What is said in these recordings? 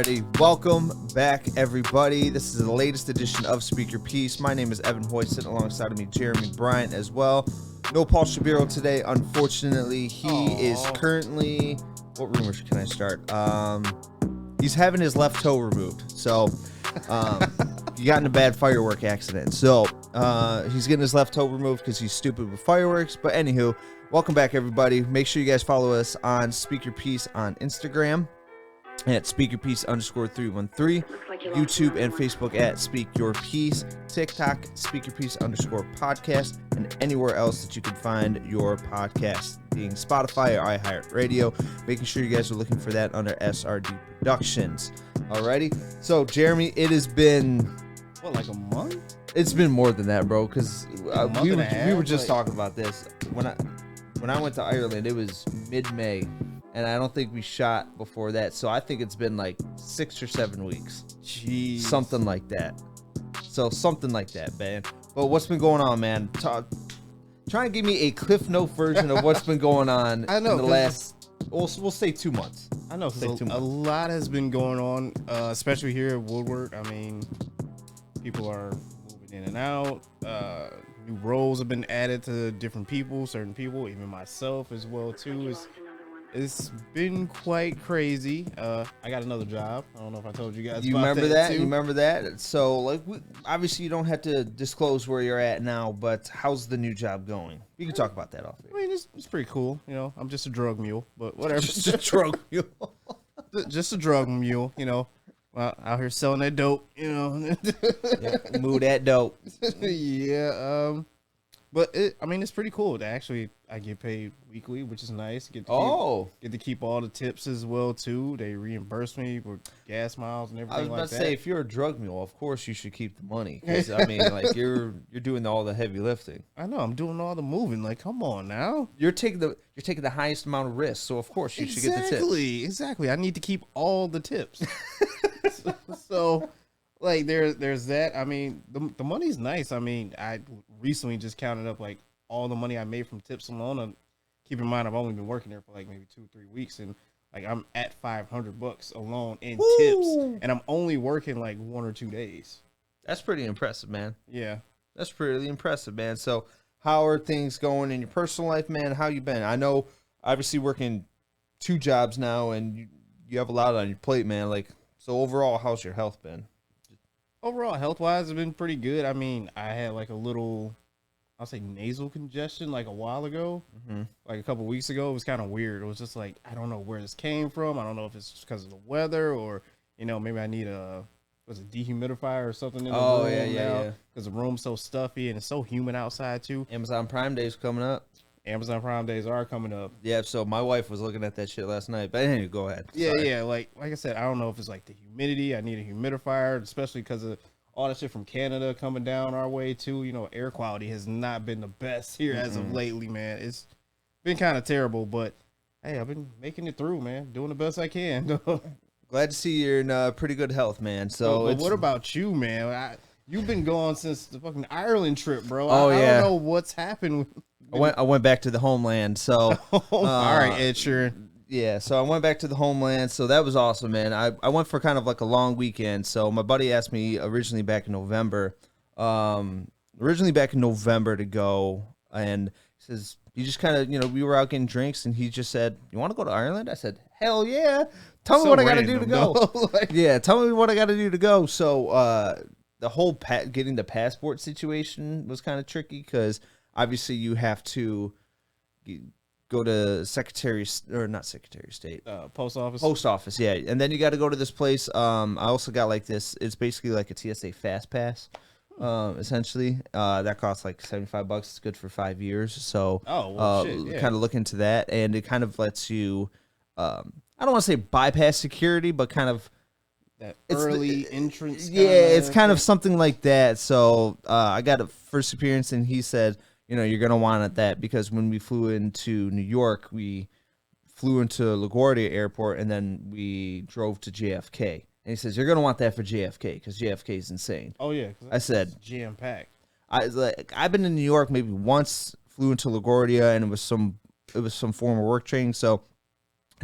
Alrighty, welcome back, everybody. This is the latest edition of Speak Your Piece. My name is Evan Hoyt, sitting alongside of me, Jeremy Bryant, as well. No Paul Shabiro today, unfortunately. He is currently... What rumors can I start? He's having his left toe removed, so he got in a bad firework accident. So he's getting his left toe removed because he's stupid with fireworks. But anywho, welcome back, everybody. Make sure you guys follow us on Speak Your Piece on Instagram at speakyourpiece_313, YouTube and Facebook at Speak Your Piece, TikTok, Speak Your Piece _podcast, and anywhere else that you can find your podcast, being Spotify or iHeartRadio. Making sure you guys are looking for that under SRD Productions. Alrighty, so Jeremy, it has been like a month? It's been more than that, bro. Because we were just talking about this when I went to Ireland. It was mid-May. And I don't think we shot before that. So I think it's been like 6 or 7 weeks. Jeez. Something like that. So something like that, man. But what's been going on, man? Try and give me a Cliff Note version of what's been going on I know, in the last, we'll say 2 months. I know, because a lot has been going on, especially here at Woodward. I mean, people are moving in and out. New roles have been added to different people, certain people, even myself as well, too. It's been quite crazy. I got another job. I don't know if I told you guys. You remember that? You remember that? So, like, obviously, you don't have to disclose where you're at now, but how's the new job going? You can talk about that off. I mean, it's pretty cool. You know, I'm just a drug mule, but whatever. Just a drug mule. Just a drug mule. You know, out here selling that dope. You know, yeah, move that dope. Yeah. But it's pretty cool. Actually, I get paid weekly, which is nice. Get to keep all the tips as well too. They reimburse me for gas miles and everything like that. I was about to say, if you're a drug mule, of course you should keep the money. 'Cause, I mean, like you're doing all the heavy lifting. I know. I'm doing all the moving. Like, come on now. You're taking the highest amount of risk, so of course you should get the tips. Exactly. I need to keep all the tips. so like there's that. I mean, the money's nice. I mean, I recently just counted up like all the money I made from tips alone. And keep in mind, I've only been working there for like maybe 2-3 weeks, and like I'm at $500 alone in tips, and I'm only working like 1 or 2 days. That's pretty impressive, man. Yeah, that's pretty impressive, man. So, how are things going in your personal life, man? How you been? I know, obviously, working 2 jobs now, and you have a lot on your plate, man. Like, so overall, how's your health been? Overall, health-wise, it's been pretty good. I mean, I had like a little, I'll say nasal congestion like a while ago. Like a couple weeks ago. It was kind of weird. It was just like, I don't know where this came from. I don't know if it's because of the weather or, you know, maybe I need a dehumidifier or something in the room now. Because the room's so stuffy and it's so humid outside too. Amazon Prime Day's coming up. Amazon Prime Days are coming up. Yeah, so my wife was looking at that shit last night. But anyway, go ahead. Yeah. Like I said, I don't know if it's like the humidity. I need a humidifier, especially because of all that shit from Canada coming down our way too. You know, air quality has not been the best here as of lately, man. It's been kind of terrible, but hey, I've been making it through, man. Doing the best I can. Glad to see you're in pretty good health, man. So, what about you, man? You've been gone since the fucking Ireland trip, bro. Oh, I don't know what's happened. I went back to the homeland, so all right, Ed Sheeran. Yeah, so I went back to the homeland, so that was awesome, man. I went for kind of like a long weekend. So my buddy asked me originally back in November to go, and he says he just kind of, you know, we were out getting drinks, and he just said, "You want to go to Ireland?" I said, "Hell yeah! Tell me what I got to do to go." Yeah, tell me what I got to do to go. So the whole getting the passport situation was kind of tricky because obviously you have to go to not Secretary of State, Post Office. Post Office, yeah, and then you got to go to this place. I also got like this. It's basically like a TSA Fast Pass, essentially. That costs like $75. It's good for 5 years. So, kind of look into that, and it kind of lets you. I don't want to say bypass security, but kind of that early entrance. Yeah, it's kind of something like that. So I got a first appearance, and he said, you know, you're going to want that because when we flew into New York, we flew into LaGuardia Airport, and then we drove to JFK. And he says, you're going to want that for JFK because JFK is insane. Oh, yeah. I said, jam-packed. I've been in New York maybe once, flew into LaGuardia, and it was some form of work training. So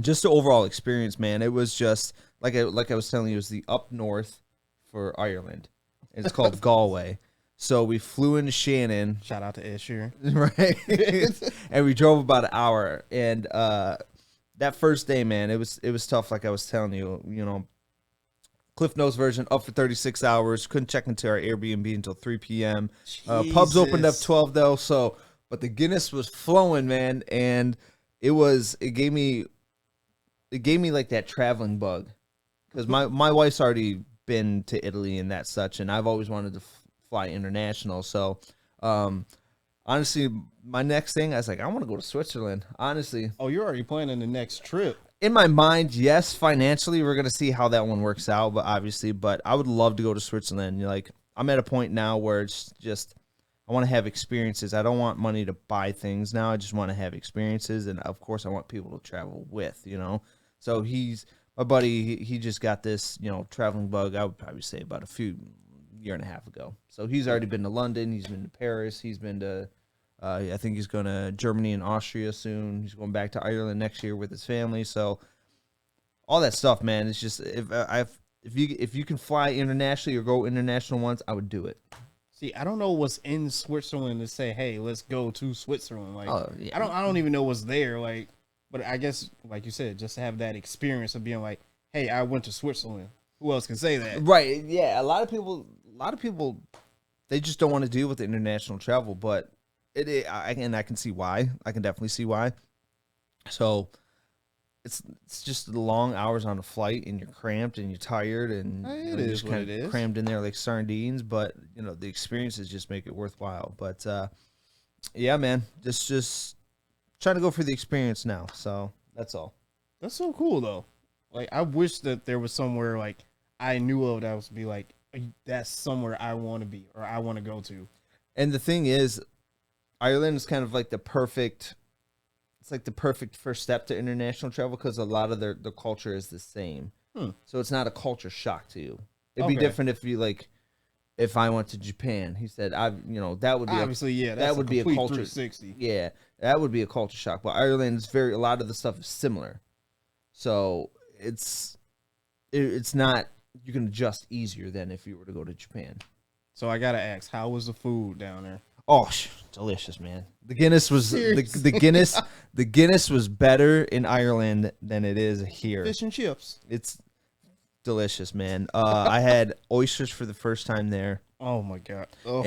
just the overall experience, man, it was just like I was telling you, it was the up north for Ireland. It's called Galway. So we flew into Shannon. Shout out to Ed Sheeran. Right. And we drove about an hour. And that first day, man, it was tough. Like I was telling you, Cliff Notes version up for 36 hours. Couldn't check into our Airbnb until 3 p.m. Pubs opened up 12 though. So, but the Guinness was flowing, man, and it gave me like that traveling bug, because my wife's already been to Italy and that such, and I've always wanted to fly international. So, honestly, my next thing, I was like, I want to go to Switzerland. Honestly. Oh, you're already planning the next trip. In my mind, yes. Financially, we're gonna see how that one works out, but I would love to go to Switzerland. Like, I'm at a point now where it's just, I want to have experiences. I don't want money to buy things now. I just want to have experiences, and of course, I want people to travel with. So my buddy. He just got this, traveling bug. I would probably say about year and a half ago. So he's already been to London. He's been to Paris. He's been to. I think he's going to Germany and Austria soon. He's going back to Ireland next year with his family. So all that stuff, man. It's just if you can fly internationally or go international once, I would do it. See, I don't know what's in Switzerland to say, hey, let's go to Switzerland. Like, Yeah. I don't even know what's there. Like, but I guess, like you said, just to have that experience of being like, hey, I went to Switzerland. Who else can say that? Right. Yeah. A lot of people, they just don't want to deal with the international travel, but. I can see why. I can definitely see why. So it's just the long hours on a flight, and you're cramped and you're tired, and It is just kind of crammed in there like sardines. But the experiences just make it worthwhile. But yeah, man, just trying to go for the experience now. So that's all. That's so cool though. Like, I wish that there was somewhere like I knew of that was be like, that's somewhere I want to be or I want to go to. And the thing is, Ireland is kind of like the perfect first step to international travel, because a lot of their culture is the same. So it's not a culture shock to you. It'd be different if I went to Japan. He said, that would be obviously, that would be a culture 360. Yeah, that would be a culture shock. But Ireland is a lot of the stuff is similar. So it's not, you can adjust easier than if you were to go to Japan. So I gotta ask, how was the food down there? Oh, delicious, man. The Guinness was the Guinness was better in Ireland than it is here. Fish and chips. It's delicious, man. I had oysters for the first time there. Oh my god. But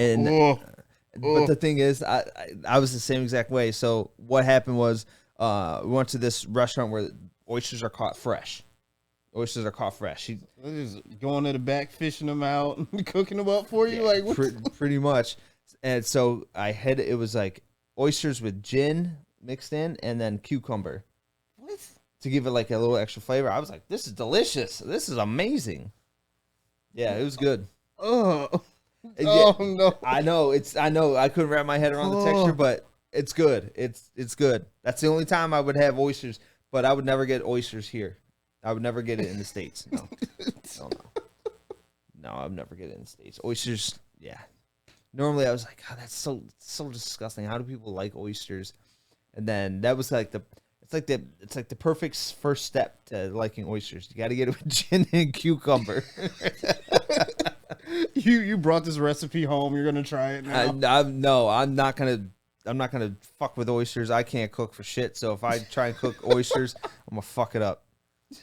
the thing is, I was the same exact way. So what happened was, we went to this restaurant where oysters are caught fresh. Oysters are caught fresh. They're just going to the back, fishing them out, and cooking them up for you, like pretty much. And so it was like oysters with gin mixed in, and then cucumber. What? To give it like a little extra flavor. I was like, this is delicious. This is amazing. Yeah, it was good. Oh no. I know. I couldn't wrap my head around the texture, but it's good. It's good. That's the only time I would have oysters, but I would never get oysters here. I would never get it in the States. No. No, I would never get it in the States. Oysters, yeah. Normally, I was like, God, that's so disgusting. How do people like oysters? And then that was like it's like the perfect first step to liking oysters. You got to get it with gin and cucumber. You brought this recipe home. You're gonna try it now. I'm not gonna fuck with oysters. I can't cook for shit. So if I try and cook oysters, I'm gonna fuck it up.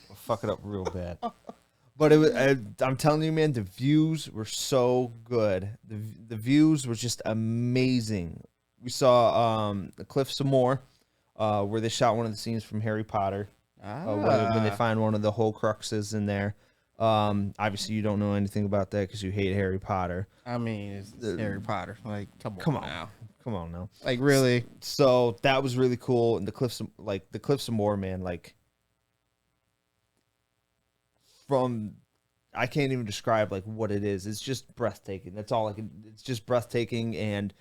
I'll fuck it up real bad. But I'm telling you, man, the views were so good. The views were just amazing. We saw the Cliffs of Moher, where they shot one of the scenes from Harry Potter. When they find one of the Horcruxes in there. Obviously, you don't know anything about that because you hate Harry Potter. I mean, it's Harry Potter. Like, come on now. Like, really? So that was really cool. And the Cliffs of Moher, man, like. I can't even describe like what it is. It's just breathtaking. That's all I can. It's just breathtaking, and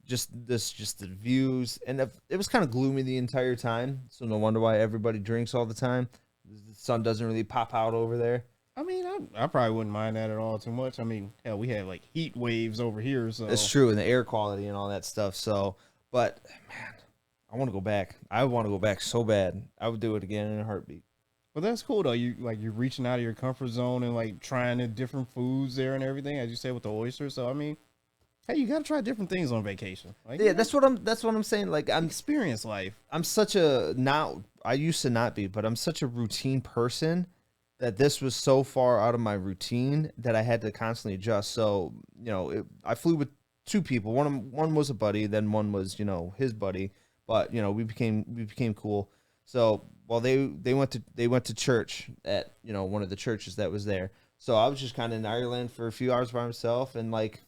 just the views. And it was kind of gloomy the entire time, so no wonder why everybody drinks all the time. The sun doesn't really pop out over there. I mean, I probably wouldn't mind that at all too much. I mean, hell, we had like heat waves over here, so it's true, and the air quality and all that stuff. So, but man, I want to go back. I want to go back so bad. I would do it again in a heartbeat. But that's cool though. You're reaching out of your comfort zone and like trying the different foods there and everything, as you said with the oysters. So I mean, hey, you gotta try different things on vacation. Like, Yeah, that's what I'm saying. Like I'm experience life. I'm such a not I used to not be, but I'm such a routine person that this was so far out of my routine that I had to constantly adjust. So, I flew with two people. One was a buddy, then one was, his buddy, but we became cool. So, well they went to church at, one of the churches that was there. So, I was just kind of in Ireland for a few hours by myself and like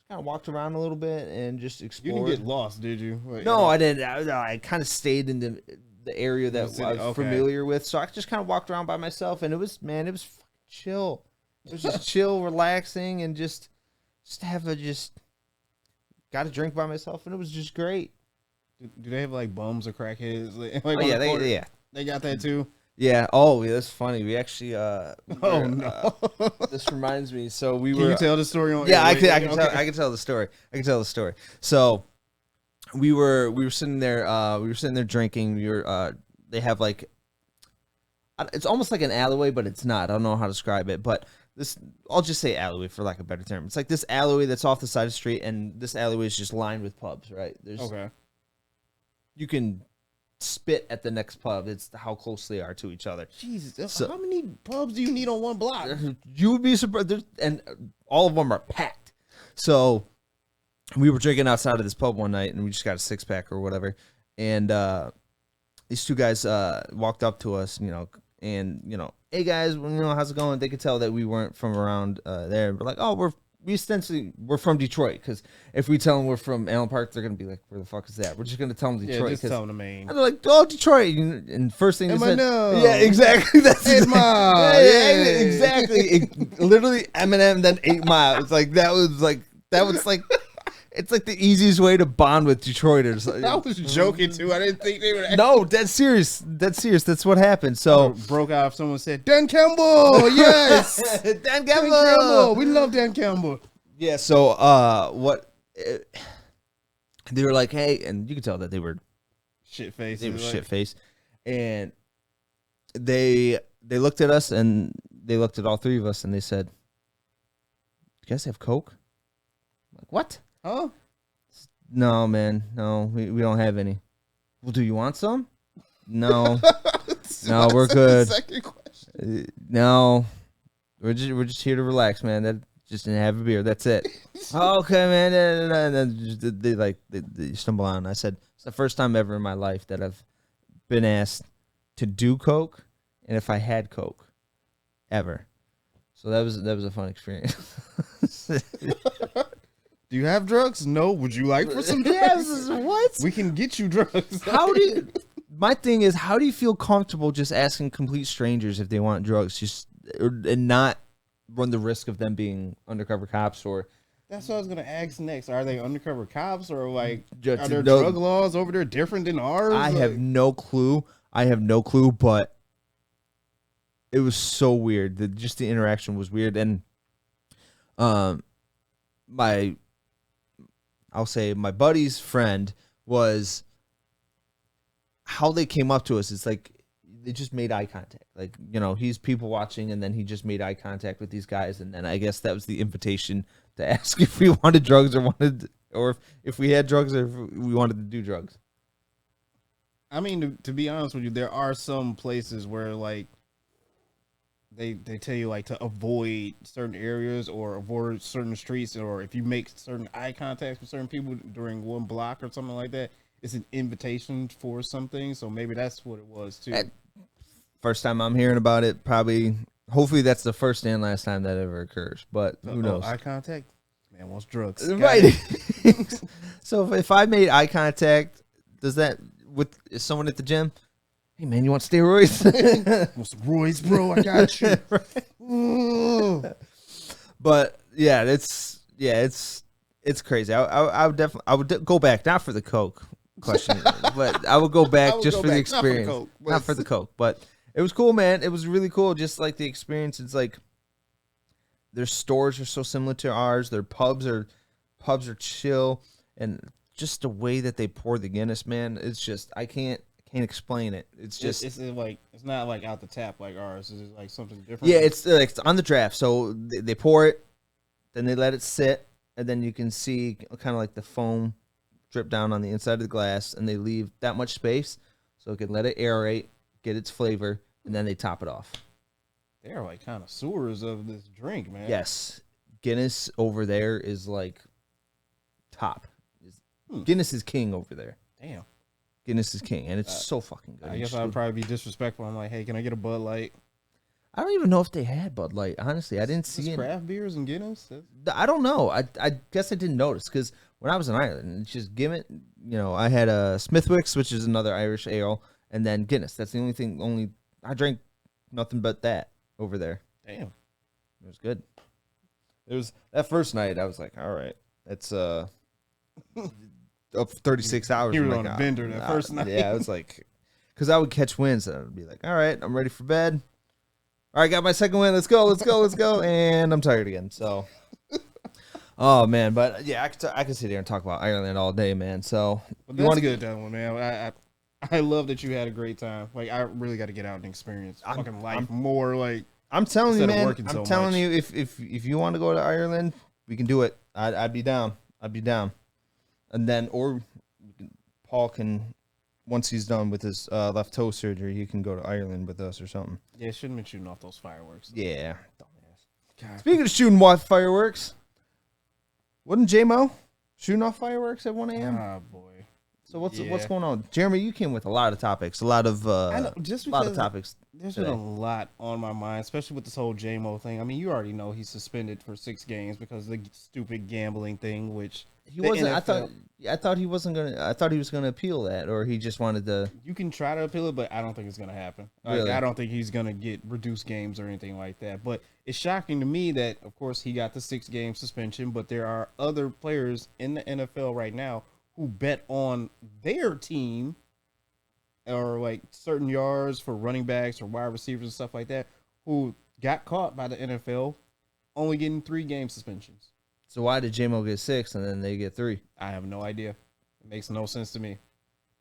kind of walked around a little bit and just explored. You didn't get lost, did you? Like, no, I didn't. I kind of stayed in the area that I was familiar with. So I just kind of walked around by myself, and it was fucking chill. It was just chill, relaxing, and just got a drink by myself, and it was just great. Do they have like bums or crackheads? Like, oh yeah, they got that too. Yeah. Oh, yeah, that's funny. We actually. No. This reminds me. So we Can were. you tell the story on? Yeah, I can tell the story. I can tell the story. So we were sitting there. We were sitting there drinking. They have like. It's almost like an alleyway, but it's not. I don't know how to describe it, but I'll just say alleyway for lack of a better term. It's like this alleyway that's off the side of the street, and this alleyway is just lined with pubs. Right? You can spit at the next pub. It's how close they are to each other. Jesus, how many pubs do you need on one block? You would be surprised, and all of them are packed. So we were drinking outside of this pub one night, and we just got a 6-pack or whatever. And these two guys walked up to us, and hey guys, how's it going? They could tell that we weren't from around there. We're like, oh, we're from Detroit, because if we tell them we're from Allen Park, they're gonna be like, where the fuck is that? We're just gonna tell them Detroit. Yeah, just tell them the main. And they're like, oh, Detroit. And first thing they said, yeah, exactly. That's yeah, exactly. Literally Eminem, then 8 Mile. It's like that was like it's like the easiest way to bond with Detroiters. I was joking too. I didn't think they would. No, that's serious. That's what happened. So broke out if someone said Dan Campbell. Yes, Dan Campbell. We love Dan Campbell. Yeah. So they were like, hey, and you could tell that they were shit faced. They were shit faced, and they looked at us and they looked at all three of us and they said, "You guys have Coke?" I'm like, what? Huh? No, man. No, we don't have any. Well, do you want some? No. No, we're good. Second question. No. We're just here to relax, man. That just didn't have a beer. That's it. Okay, man. And then they stumble on. I said, it's the first time ever in my life that I've been asked to do Coke, and if I had Coke, ever. So that was a fun experience. Do you have drugs? No. Would you like for some drugs? Yes. What? We can get you drugs. My thing is, how do you feel comfortable just asking complete strangers if they want drugs, and not run the risk of them being undercover cops? Or that's what I was gonna ask next. Are they undercover cops, or like are their drug laws over there different than ours? I have no clue. But it was so weird. The interaction was weird, and I'll say my buddy's friend was how they came up to us. It's like they just made eye contact. Like, he's people watching, and then he just made eye contact with these guys, and then I guess that was the invitation to ask if we wanted drugs or if we had drugs or if we wanted to do drugs. I mean, to be honest with you, there are some places where like they tell you like to avoid certain areas or avoid certain streets, or if you make certain eye contacts with certain people during one block or something like that, it's an invitation for something. So maybe that's what it was too. First time I'm hearing about it, probably. Hopefully that's the first and last time that ever occurs, but who knows? Eye contact, man wants drugs, right? So if I made eye contact, does that with someone at the gym? Hey man, you want steroids? Want some roids, bro? I got you. Right. But yeah, it's crazy. I would go back, not for the Coke question, but I would go back just for the experience, not for the Coke. But it was cool, man. It was really cool. Just like the experience. It's like their stores are so similar to ours. Their pubs are chill, and just the way that they pour the Guinness, man. It's just I can't can't explain it. It's just it's like it's not like out the tap like ours. It's like something different. yeah, it's like it's on the draft. So they pour it, then they let it sit, and then you can see kind of like the foam drip down on the inside of the glass, and they leave that much space so it can let it aerate, get its flavor, and then they top it off. They're like kind of sewers of this drink, man. Yes, Guinness over there is like top. Guinness is king over there. Damn. Guinness is king, and it's so fucking good. I guess I would probably be disrespectful. I'm like, hey, can I get a Bud Light? I don't even know if they had Bud Light. Honestly, I didn't see it. Craft beers and Guinness? I don't know. I guess I didn't notice because when I was in Ireland, it's just give it. You know, I had a Smithwick's, which is another Irish ale, and then Guinness. That's the only thing. Only I drank nothing but that over there. Damn, it was good. It was that first night. I was like, all right, it's up 36 hours. You were on a bender that first night. Yeah, I was like, because I would catch wins, and I'd be like, all right, I'm ready for bed. All right, got my second win. Let's go. And I'm tired again. So, oh man, but yeah, I could sit here and talk about Ireland all day, man. So you want to get that one, man? I love that you had a great time. Like I really got to get out and experience fucking life more. Like I'm telling you, man. I'm telling you, if you want to go to Ireland, we can do it. I'd be down. And then Paul can. Once he's done with his left toe surgery, he can go to Ireland with us or something. Yeah, shouldn't be shooting off those fireworks. Yeah. Dumbass. Speaking of shooting off fireworks, wasn't J-Mo shooting off fireworks at 1 a.m.? Ah, boy. So what's going on? Jeremy, you came with a lot of topics, a lot of topics. There's been a lot on my mind, especially with this whole J-Mo thing. I mean, you already know he's suspended for 6 games because of the stupid gambling thing, which he wasn't. I thought he wasn't gonna. I thought he was gonna appeal that, or he just wanted to. You can try to appeal it, but I don't think it's gonna happen. Really? I don't think he's gonna get reduced games or anything like that. But it's shocking to me that, of course, he got the 6-game suspension, but there are other players in the NFL right now who bet on their team or like certain yards for running backs or wide receivers and stuff like that, who got caught by the NFL only getting 3-game suspensions. So why did J-Mo get 6 and then they get 3? I have no idea. It makes no sense to me.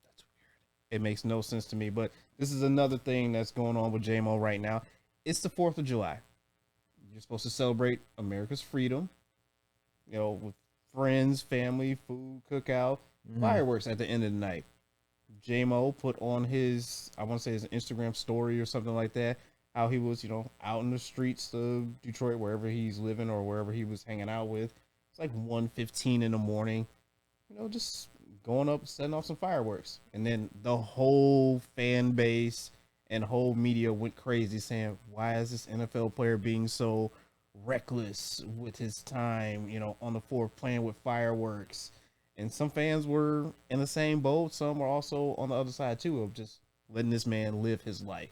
That's weird. It makes no sense to me. But this is another thing that's going on with J-Mo right now. It's the 4th of July. You're supposed to celebrate America's freedom, you know, with friends, family, food, cookout, fireworks at the end of the night. J-Mo put on his, I want to say his Instagram story or something like that, how he was, you know, out in the streets of Detroit, wherever he's living or wherever he was hanging out with. It's like 1:15 in the morning, you know, just going up, setting off some fireworks. And then the whole fan base and whole media went crazy saying, why is this NFL player being so reckless with his time, you know, on the 4th playing with fireworks? And some fans were in the same boat. Some were also on the other side too, of just letting this man live his life.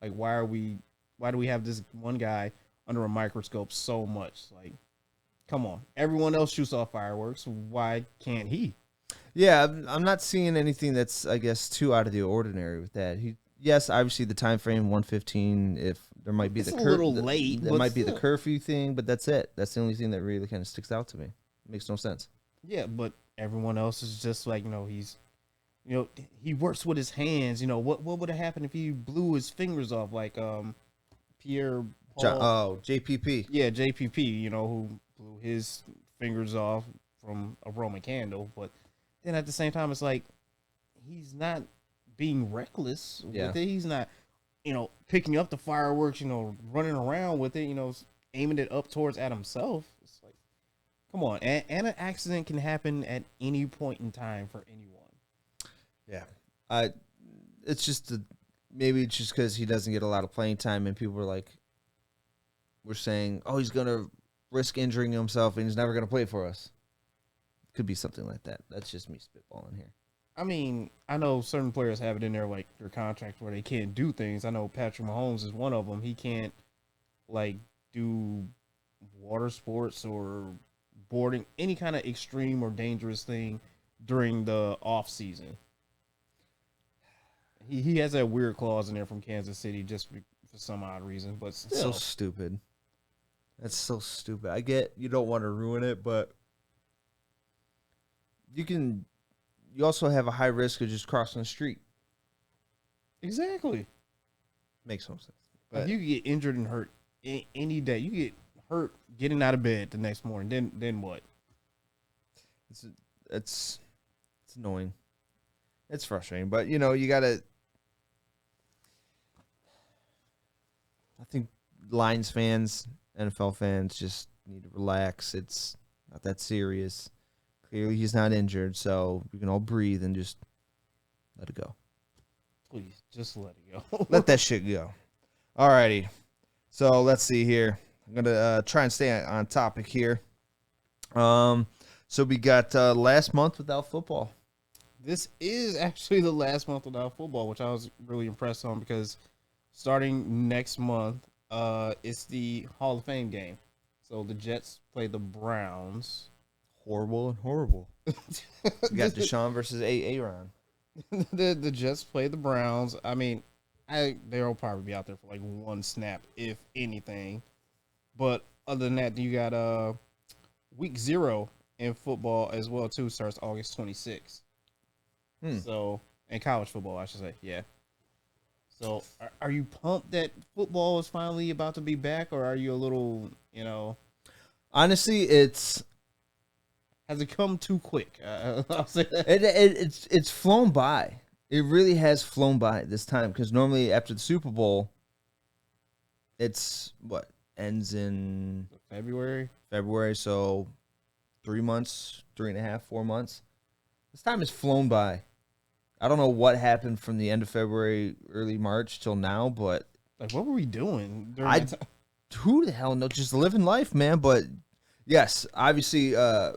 Like, why do we have this one guy under a microscope so much? Like, come on. Everyone else shoots off fireworks. Why can't he? Yeah, I'm not seeing anything that's, I guess, too out of the ordinary with that. Yes, obviously the time frame 1:15. If there might be it's a little late, there might be the curfew thing, but that's it. That's the only thing that really kind of sticks out to me. It makes no sense. Yeah, but everyone else is just like, you know, he works with his hands. You know, what would have happened if he blew his fingers off, like Pierre Paul? JPP. Yeah, JPP. You know, who blew his fingers off from a Roman candle. But then at the same time, it's like he's not being reckless with it. He's not, you know, picking up the fireworks. You know, running around with it. You know, aiming it up towards at himself. It's like, come on, and an accident can happen at any point in time for anyone. Yeah, it's just maybe it's just because he doesn't get a lot of playing time, and people are like, we're saying, oh, he's gonna risk injuring himself, and he's never gonna play for us. Could be something like that. That's just me spitballing here. I mean, I know certain players have it in their contract where they can't do things. I know Patrick Mahomes is one of them. He can't like do water sports or boarding, any kind of extreme or dangerous thing during the off season. He has that weird clause in there from Kansas City just for some odd reason, but still. It's so stupid. That's so stupid. I get you don't want to ruin it, but you also have a high risk of just crossing the street. Exactly. Makes no sense. Like But you could get injured and hurt any day. You get hurt getting out of bed the next morning. Then what? it's it's it's annoying. It's frustrating, but you gotta. I think Lions fans, NFL fans, just need to relax. It's not that serious. Clearly, he's not injured, so we can all breathe and just let it go. Please, just let it go. Let that shit go. Alrighty. So let's see here. I'm gonna try and stay on topic here. So we got last month without football. This is actually the last month without football, which I was really impressed on because starting next month, it's the Hall of Fame game. So the Jets play the Browns. Horrible and horrible. We got Deshaun versus Aaron. The Jets play the Browns. I mean, they'll probably be out there for like one snap, if anything. But other than that, you got week 0 in football as well too. Starts August 26th. So in college football, I should say, yeah. So are you pumped that football is finally about to be back, or are you a little, Honestly, has it come too quick? I'll say that. it's flown by. It really has flown by this time because normally after the Super Bowl, it's what ends in February. So 3 months, 3.5, 4 months. This time has flown by. I don't know what happened from the end of February, early March till now, but Like, what were we doing during I that time? who the hell knows? Just living life, man. But yes, obviously, I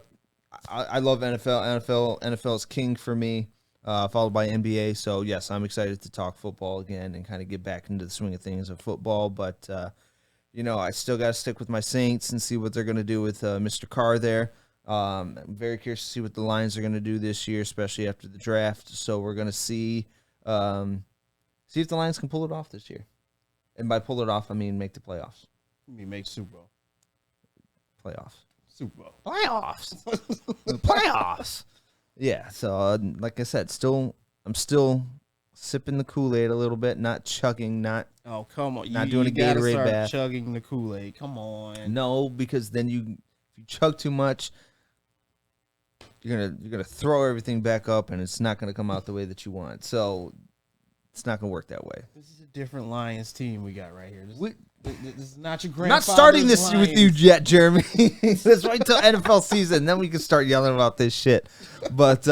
love NFL. NFL is king for me, followed by NBA. So yes, I'm excited to talk football again and kind of get back into the swing of things of football. But I still got to stick with my Saints and see what they're going to do with Mr. Carr there. I'm very curious to see what the Lions are going to do this year, especially after the draft. So we're going to see if the Lions can pull it off this year. And by pull it off, I mean make the playoffs. We make Super Bowl. Super Bowl. Playoffs. Yeah. So like I said, I'm still sipping the Kool-Aid a little bit, not chugging, not Come on, not doing a gotta Gatorade start bath. chugging the Kool-Aid. Come on. No, because then if you chug too much, you're gonna throw everything back up, and it's not gonna come out the way that you want. So it's not gonna work that way. This is a different Lions team we got right here. This is not your I'm grandfather's not starting this Lions. with you yet, Jeremy. Let's wait until NFL season, then we can start yelling about this shit. But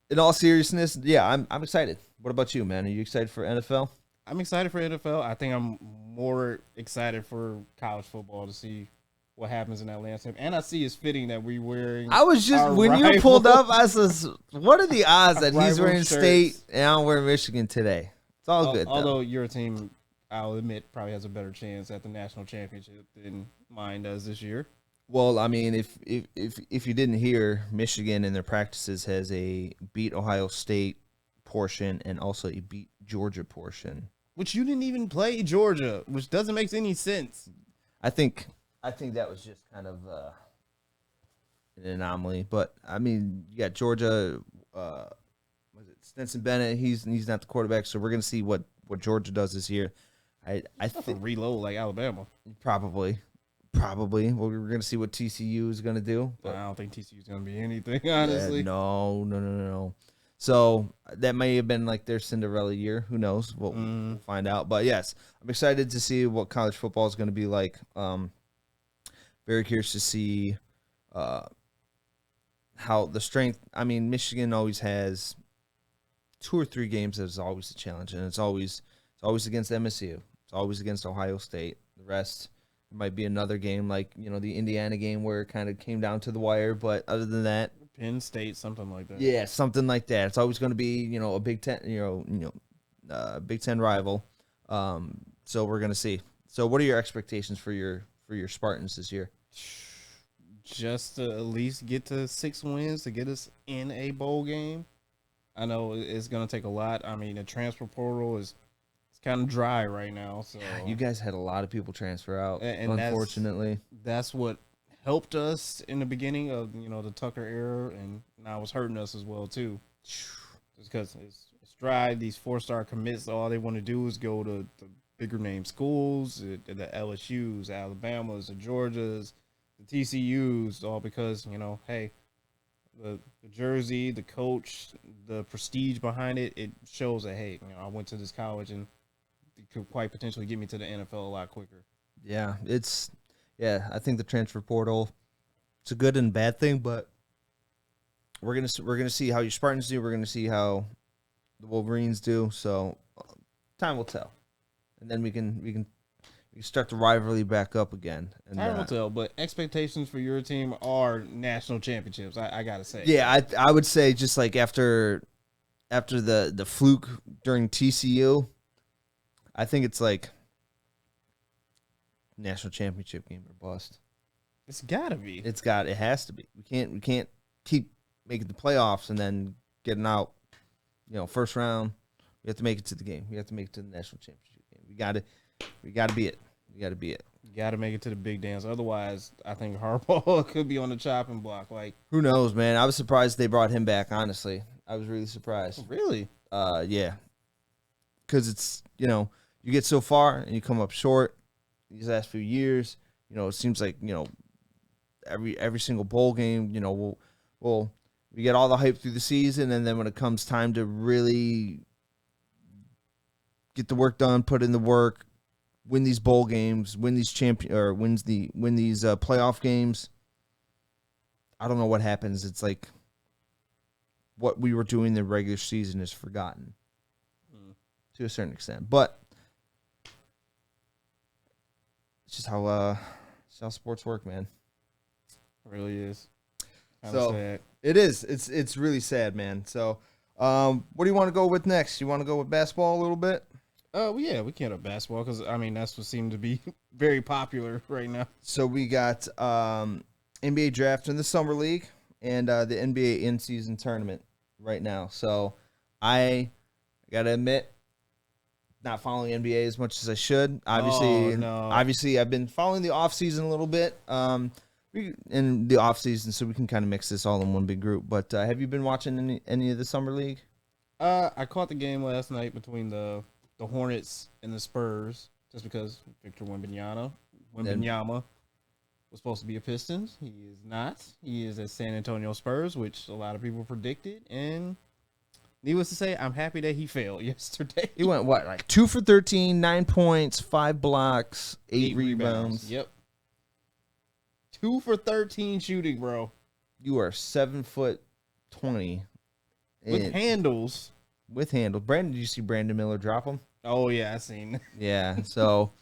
in all seriousness, yeah, I'm excited. What about you, man? Are you excited for NFL? I'm excited for NFL. I think I'm more excited for college football to see what happens in that landscape. And I see it's fitting that we're wearing. I was just when you pulled up, I says, "What are the odds that he's wearing State and I'm wearing Michigan today?" It's all good. Although your team, I'll admit, probably has a better chance at the national championship than mine does this year. Well, I mean, if you didn't hear, Michigan in their practices has a beat Ohio State portion and also a beat Georgia portion. Which you didn't even play Georgia, which doesn't make any sense. I think that was just kind of an anomaly. But I mean, you got Georgia. Was it Stetson Bennett? He's not the quarterback, so we're gonna see what Georgia does this year. I think Reload like Alabama. probably. We're gonna see what TCU is gonna do. But I don't think TCU is gonna be anything, honestly. No. So that may have been like their Cinderella year. Who knows? We'll find out. But yes, I'm excited to see what college football is going to be like. Very curious to see how the strength. I mean, Michigan always has 2 or 3 games that is always a challenge, and it's always against MSU. It's always against Ohio State. The rest might be another game like the Indiana game where it kind of came down to the wire. But other than that. Penn State, something like that. Yeah, something like that. It's always going to be, a Big Ten, Big Ten rival. So we're going to see. So, what are your expectations for your Spartans this year? Just to at least get to 6 wins to get us in a bowl game. I know it's going to take a lot. I mean, the transfer portal is kind of dry right now. So you guys had a lot of people transfer out, and unfortunately. That's what helped us in the beginning of the Tucker era, and now it's hurting us as well too. Just because it's stride. These 4-star commits, all they want to do is go to the bigger name schools, the LSUs, Alabamas, the Georgias, the TCUs, all because, hey, the jersey, the coach, the prestige behind it, it shows that, hey, I went to this college and it could quite potentially get me to the NFL a lot quicker. Yeah, I think the transfer portal, it's a good and bad thing, but we're gonna see how your Spartans do. We're gonna see how the Wolverines do. So time will tell, and then we can start the rivalry back up again. And Time will tell, but expectations for your team are national championships. I gotta say. Yeah, I would say just like after the fluke during TCU, I think it's like national championship game or bust. It's gotta be. It has to be. We can't keep making the playoffs and then getting out, first round. We have to make it to the game. We have to make it to the national championship game. We gotta be it. We gotta be it. You gotta make it to the big dance. Otherwise, I think Harbaugh could be on the chopping block. Like, who knows, man? I was surprised they brought him back, honestly. I was really surprised. Really? Yeah. Because it's, you get so far and you come up short these last few years. It seems like, every single bowl game, we get all the hype through the season, and then when it comes time to really get the work done, put in the work, win these bowl games, win these playoff games, I don't know what happens. It's like what we were doing in the regular season is forgotten to a certain extent, but it's just how sports work, man. It really is. So sad. It is. It's really sad, man. So, what do you want to go with next? You want to go with basketball a little bit? Yeah, we can't have basketball because that's what seemed to be very popular right now. So we got NBA draft in the summer league and the NBA in-season tournament right now. So I gotta admit, not following NBA as much as I should. Obviously, I've been following the off season a little bit. In the off season, so we can kind of mix this all in one big group. But have you been watching any of the summer league? I caught the game last night between the Hornets and the Spurs, just because Victor Wembanyama was supposed to be a Pistons. He is not. He is at San Antonio Spurs, which a lot of people predicted. And needless to say, I'm happy that he failed yesterday. He went, like 2 for 13, 9 points, 5 blocks, 8 rebounds. Yep. 2 for 13 shooting, bro. You are 7'20" with handles. With handles. Brandon, did you see Brandon Miller drop him? Oh yeah, I seen. Yeah, so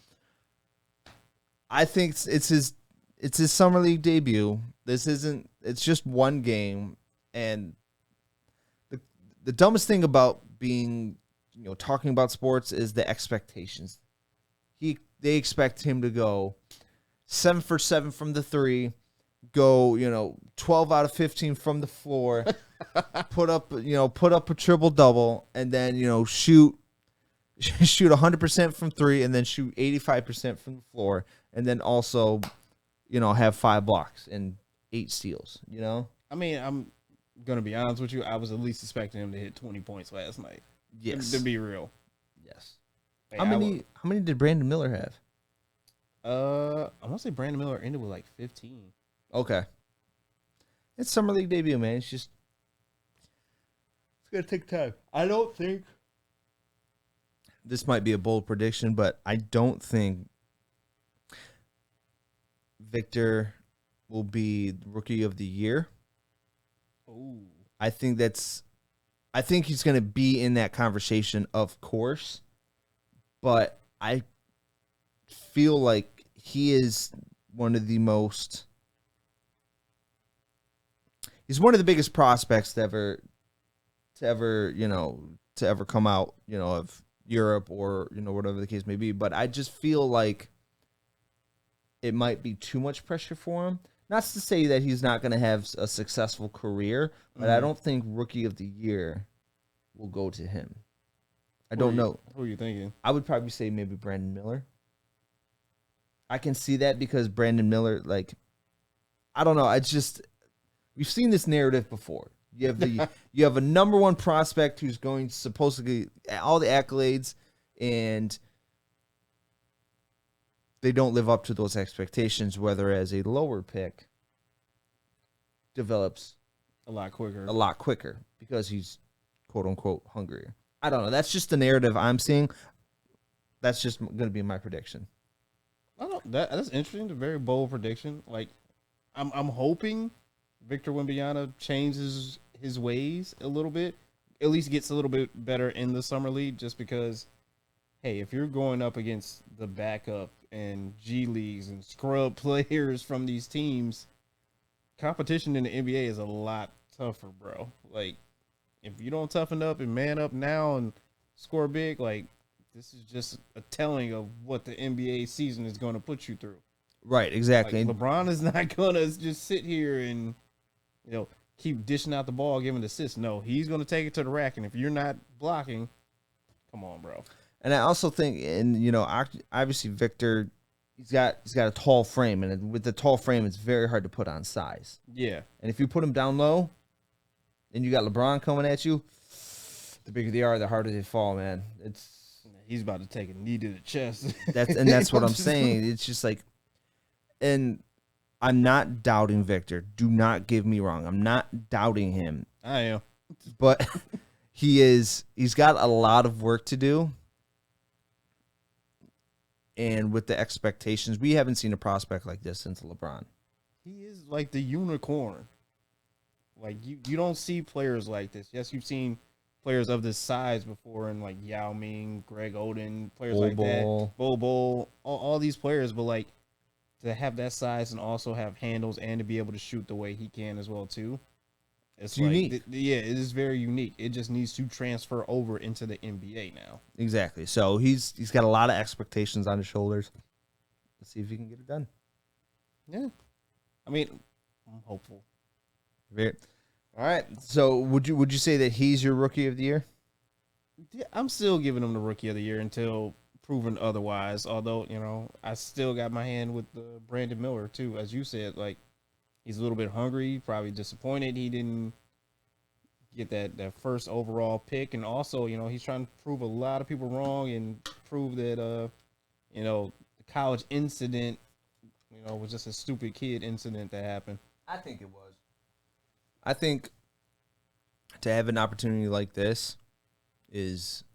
I think it's his summer league debut. It's just one game, and the dumbest thing about being, talking about sports is the expectations. They expect him to go 7 for 7 from the three, go 12 out of 15 from the floor, put up a triple double, and then shoot 100% from three, and then shoot 85% from the floor, and then also have 5 blocks and 8 steals. I'm gonna be honest with you. I was at least expecting him to hit 20 points last night. Yes, to be real. Yes. How many did Brandon Miller have? I want to say Brandon Miller ended with like 15. Okay. It's summer league debut, man. It's gonna take time. I don't think this might be a bold prediction, but I don't think Victor will be rookie of the year. Oh. I think he's gonna be in that conversation, of course, but I feel like he is one of the biggest prospects to ever come out, of Europe or, whatever the case may be. But I just feel like it might be too much pressure for him. Not to say that he's not going to have a successful career, but I don't think rookie of the year will go to him. I don't know. Who are you thinking? I would probably say maybe Brandon Miller. I can see that because Brandon Miller, I don't know. We've seen this narrative before. You have a number one prospect who's going to supposedly get all the accolades, and they don't live up to those expectations, whereas a lower pick develops a lot quicker because he's quote unquote hungrier. I don't know. That's just the narrative I'm seeing. That's just going to be my prediction. I don't know. That's interesting. A very bold prediction. Like, I'm hoping Victor Wembanyama changes his ways a little bit. At least gets a little bit better in the summer league, just because, hey, if you're going up against the backup and G leagues and scrub players from these teams, competition in the NBA is a lot tougher, bro. Like, if you don't toughen up and man up now and score big, like, this is just a telling of what the NBA season is going to put you through. Right, exactly. Like, LeBron is not going to just sit here and, keep dishing out the ball, giving assists. No, he's going to take it to the rack, and if you're not blocking, come on, bro. And I also think, and obviously Victor, he's got a tall frame, and with the tall frame, it's very hard to put on size. Yeah. And if you put him down low, and you got LeBron coming at you, the bigger they are, the harder they fall, man. He's about to take a knee to the chest. That's what I'm saying. It's just like, and I'm not doubting Victor. Do not get me wrong. I'm not doubting him. I am. But he's got a lot of work to do. And with the expectations, we haven't seen a prospect like this since LeBron. He is like the unicorn. Like, you don't see players like this. Yes, you've seen players of this size before, in like Yao Ming, Greg Oden, players like that, Bol, all these players, but like to have that size and also have handles and to be able to shoot the way he can as well too. It's like, unique. It is very unique. It just needs to transfer over into the NBA now. Exactly. So he's got a lot of expectations on his shoulders. Let's see if he can get it done. Yeah. I mean, I'm hopeful. Very. All right. So would you say that he's your rookie of the year? Yeah, I'm still giving him the rookie of the year until proven otherwise. Although, I still got my hand with Brandon Miller too, as you said. Like, he's a little bit hungry, probably disappointed he didn't get that first overall pick, and also, he's trying to prove a lot of people wrong and prove that the college incident, was just a stupid kid incident that happened. I think it was. I think to have an opportunity like this is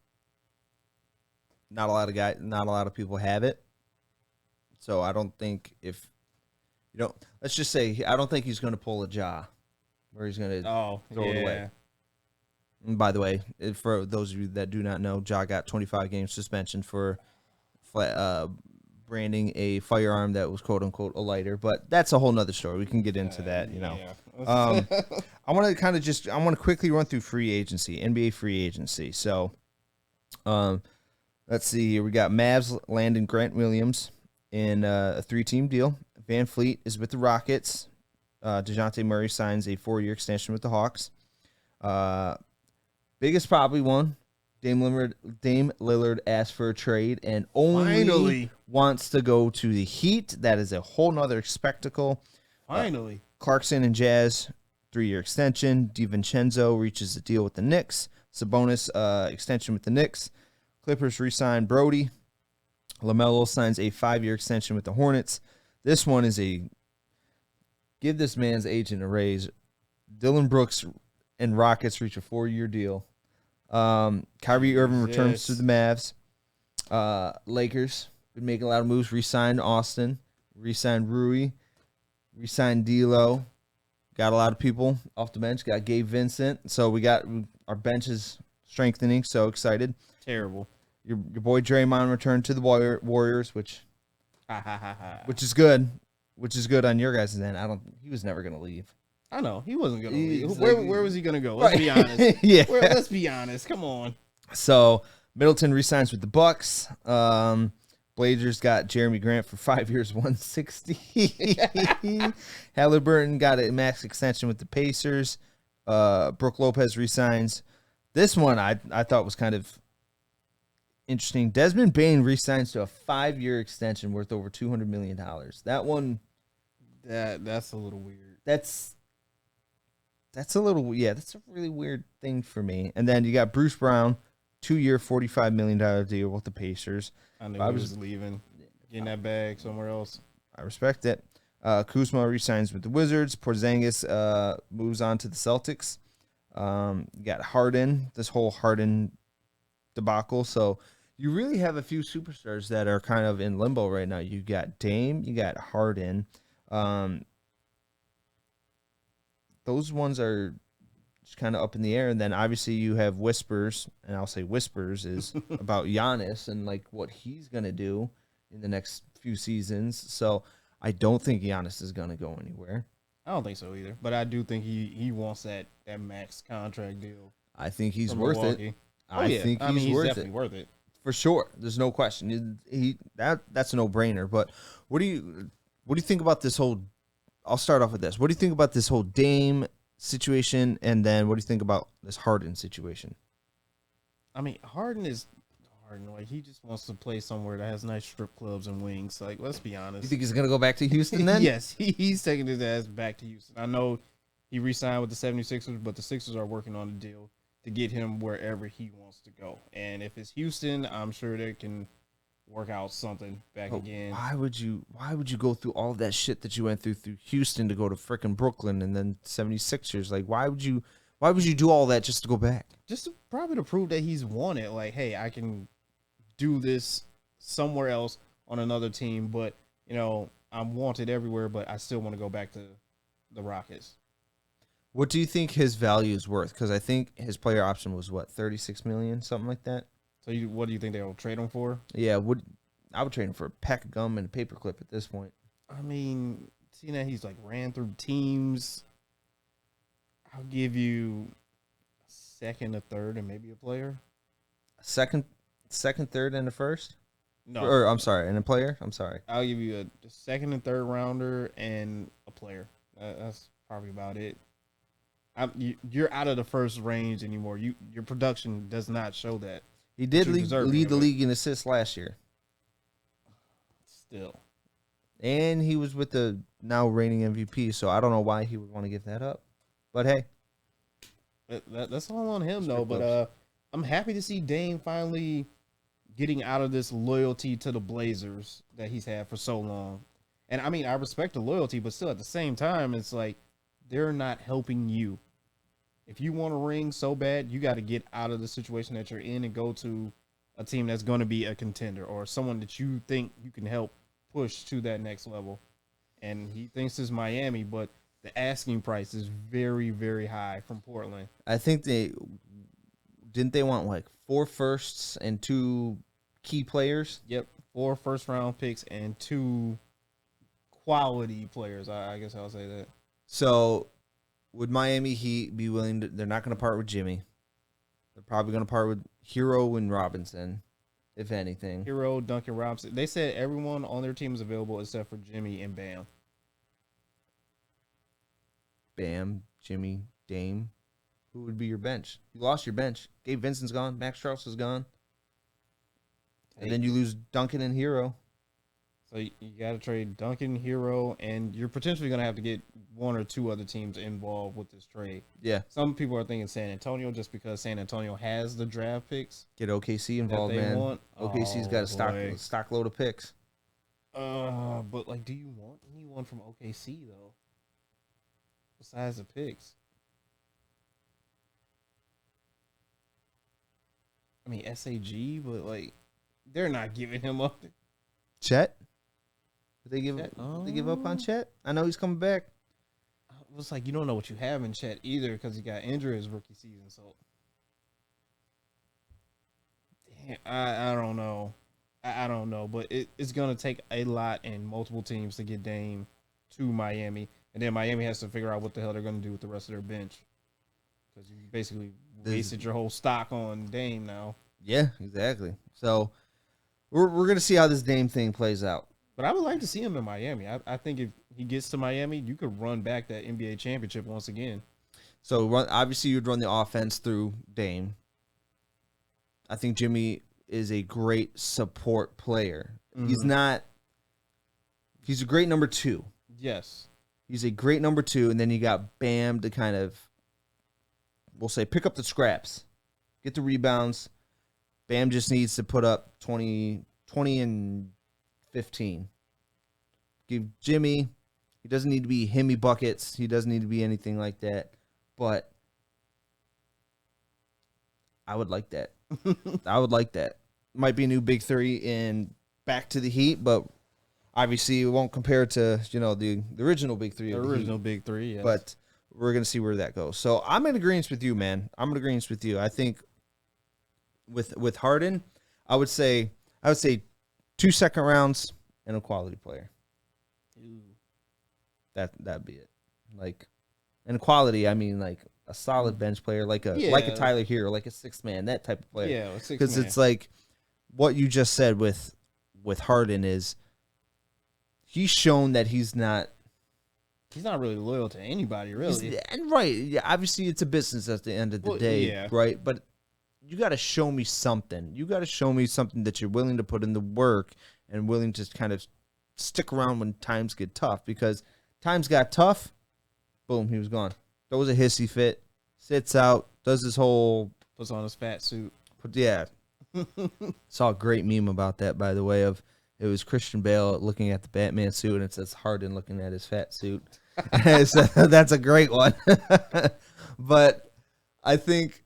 not a lot of people have it. So I don't think let's just say I don't think he's going to pull a jaw where he's going to throw it away. And by the way, for those of you that do not know, Ja got 25 game suspension for branding a firearm that was quote unquote a lighter, but that's a whole nother story. We can get into that, I want to quickly run through free agency, NBA free agency. So, let's see here. We got Mavs landing Grant Williams in a 3-team deal. Van Fleet is with the Rockets. DeJounte Murray signs a 4-year extension with the Hawks. Biggest probably one. Dame Lillard asked for a trade and only wants to go to the Heat. That is a whole nother spectacle. Finally. Clarkson and Jazz, 3-year extension. DiVincenzo reaches a deal with the Knicks. Sabonis extension with the Knicks. Clippers re-sign Brody. LaMelo signs a 5-year extension with the Hornets. This one is give this man's agent a raise. Dylan Brooks and Rockets reach a 4-year deal. Kyrie Irving returns to the Mavs. Lakers been making a lot of moves. Re-signed Austin. Re-signed Rui. Re-signed D'Lo. Got a lot of people off the bench. Got Gabe Vincent. So we got our bench is strengthening. So excited. Terrible. Your boy Draymond returned to the Warriors, which is good. Which is good on your guys' end. He was never gonna leave. I know he wasn't gonna leave. Where was he gonna go? Let's be honest. Yeah. Let's be honest. Come on. So Middleton resigns with the Bucks. Blazers got Jeremy Grant for 5 years, 160. Halliburton got a max extension with the Pacers. Brook Lopez resigns. This one I thought was kind of interesting. Desmond Bane resigns to a 5-year extension worth over $200 million. That one, that's a little weird. That's That's a little, yeah, that's a really weird thing for me. And then you got Bruce Brown, 2-year, $45 million deal with the Pacers. I knew he was leaving, getting that bag somewhere else. I respect it. Kuzma resigns with the Wizards. Porzingis moves on to the Celtics. You got Harden, this whole Harden debacle. So you really have a few superstars that are kind of in limbo right now. You got Dame, you got Harden. Those ones are just kind of up in the air. And then obviously you have whispers, and I'll say whispers is about Giannis and like what he's going to do in the next few seasons. So I don't think Giannis is going to go anywhere. I don't think so either. But I do think he wants that max contract deal. I think he's worth it. I think he's definitely worth it. For sure. There's no question. That's a no-brainer. But what do you think about this whole I'll start off with this. What do you think about this whole Dame situation, and then what do you think about this Harden situation? I mean, Harden. Like, he just wants to play somewhere that has nice strip clubs and wings. Like, let's be honest. You think he's gonna go back to Houston then? Yes, he's taking his ass back to Houston. I know he re-signed with the 76ers, but the Sixers are working on a deal to get him wherever he wants to go. And if it's Houston, I'm sure they can work out something back again. Why would you go through all of that shit that you went through Houston to go to frickin' Brooklyn and then 76ers? Like, why would you do all that just to go back? Just probably to prove that he's won it. Like, hey, I can do this somewhere else on another team, but I'm wanted everywhere, but I still want to go back to the Rockets. What do you think his value is worth? Because I think his player option was what, $36 million, something like that. So what do you think they'll trade him for? Yeah, I would trade him for a pack of gum and a paperclip at this point. I mean, seeing that he's like ran through teams, I'll give you a second, a third, and maybe a player. Second, third, and a first? No. Or I'm sorry, and a player? I'm sorry. I'll give you a second and third rounder and a player. That's probably about it. You're out of the first range anymore. Your production does not show that. He did lead the league in assists last year. Still. And he was with the now reigning MVP, so I don't know why he would want to give that up. But hey. That's all on him, though. But I'm happy to see Dame finally getting out of this loyalty to the Blazers that he's had for so long. And, I mean, I respect the loyalty, but still at the same time, it's like they're not helping you. If you want a ring so bad, you got to get out of the situation that you're in and go to a team that's going to be a contender or someone that you think you can help push to that next level. And he thinks it's Miami, but the asking price is very, very high from Portland. I think they want like 4 firsts and 2 key players. Yep, 4 first-round picks and 2 quality players. I guess I'll say that. So would Miami Heat be willing to? They're not going to part with Jimmy. They're probably going to part with Hero and Robinson, if anything. Hero, Duncan Robinson. They said everyone on their team is available except for Jimmy and Bam. Bam, Jimmy, Dame. Who would be your bench? You lost your bench. Gabe Vincent's gone. Max Strauss is gone. And then you lose Duncan and Hero. So you got to trade Duncan, Hero, and you're potentially going to have to get 1 or 2 other teams involved with this trade. Yeah. Some people are thinking San Antonio just because San Antonio has the draft picks. Get OKC involved, man. OKC's got a stock load of picks. But like, do you want anyone from OKC though? Besides the picks. I mean, SAG, but like, they're not giving him up. Chet? Did they give up on Chet? I know he's coming back. It was like, you don't know what you have in Chet either because he got injured his rookie season. So, damn, I don't know. I don't know, but it's going to take a lot in multiple teams to get Dame to Miami. And then Miami has to figure out what the hell they're going to do with the rest of their bench. Because you basically wasted your whole stock on Dame now. Yeah, exactly. So we're going to see how this Dame thing plays out. But I would like to see him in Miami. I think if he gets to Miami, you could run back that NBA championship once again. So obviously you'd run the offense through Dame. I think Jimmy is a great support player. Mm-hmm. He's a great number 2. Yes. He's a great number 2, and then you got Bam to kind of we'll say pick up the scraps, get the rebounds. Bam just needs to put up 20 and 15. Give Jimmy, he doesn't need to be Himmy buckets. He doesn't need to be anything like that. But I would like that. I would like that. Might be a new big three in back to the Heat, but obviously it won't compare to, the original big three. The original big three, yes. But we're going to see where that goes. So I'm in agreement with you, man. I'm in agreement with you. I think with Harden, I would say 2 second rounds and a quality player. Ooh. That'd be it. Like, and quality, I mean like a solid bench player, like a Tyler Hero, like a sixth man, that type of player. Yeah, a sixth man. Because it's like what you just said with Harden is he's shown that he's not really loyal to anybody, really. And right, yeah. Obviously, it's a business at the end of the day, right? But you got to show me something. You got to show me something that you're willing to put in the work and willing to kind of stick around when times get tough. Because times got tough, boom, he was gone. Throws a hissy fit, sits out, does his whole puts on his fat suit. Yeah. Saw a great meme about that, by the way. It was Christian Bale looking at the Batman suit, and it says Harden looking at his fat suit. So that's a great one. But I think,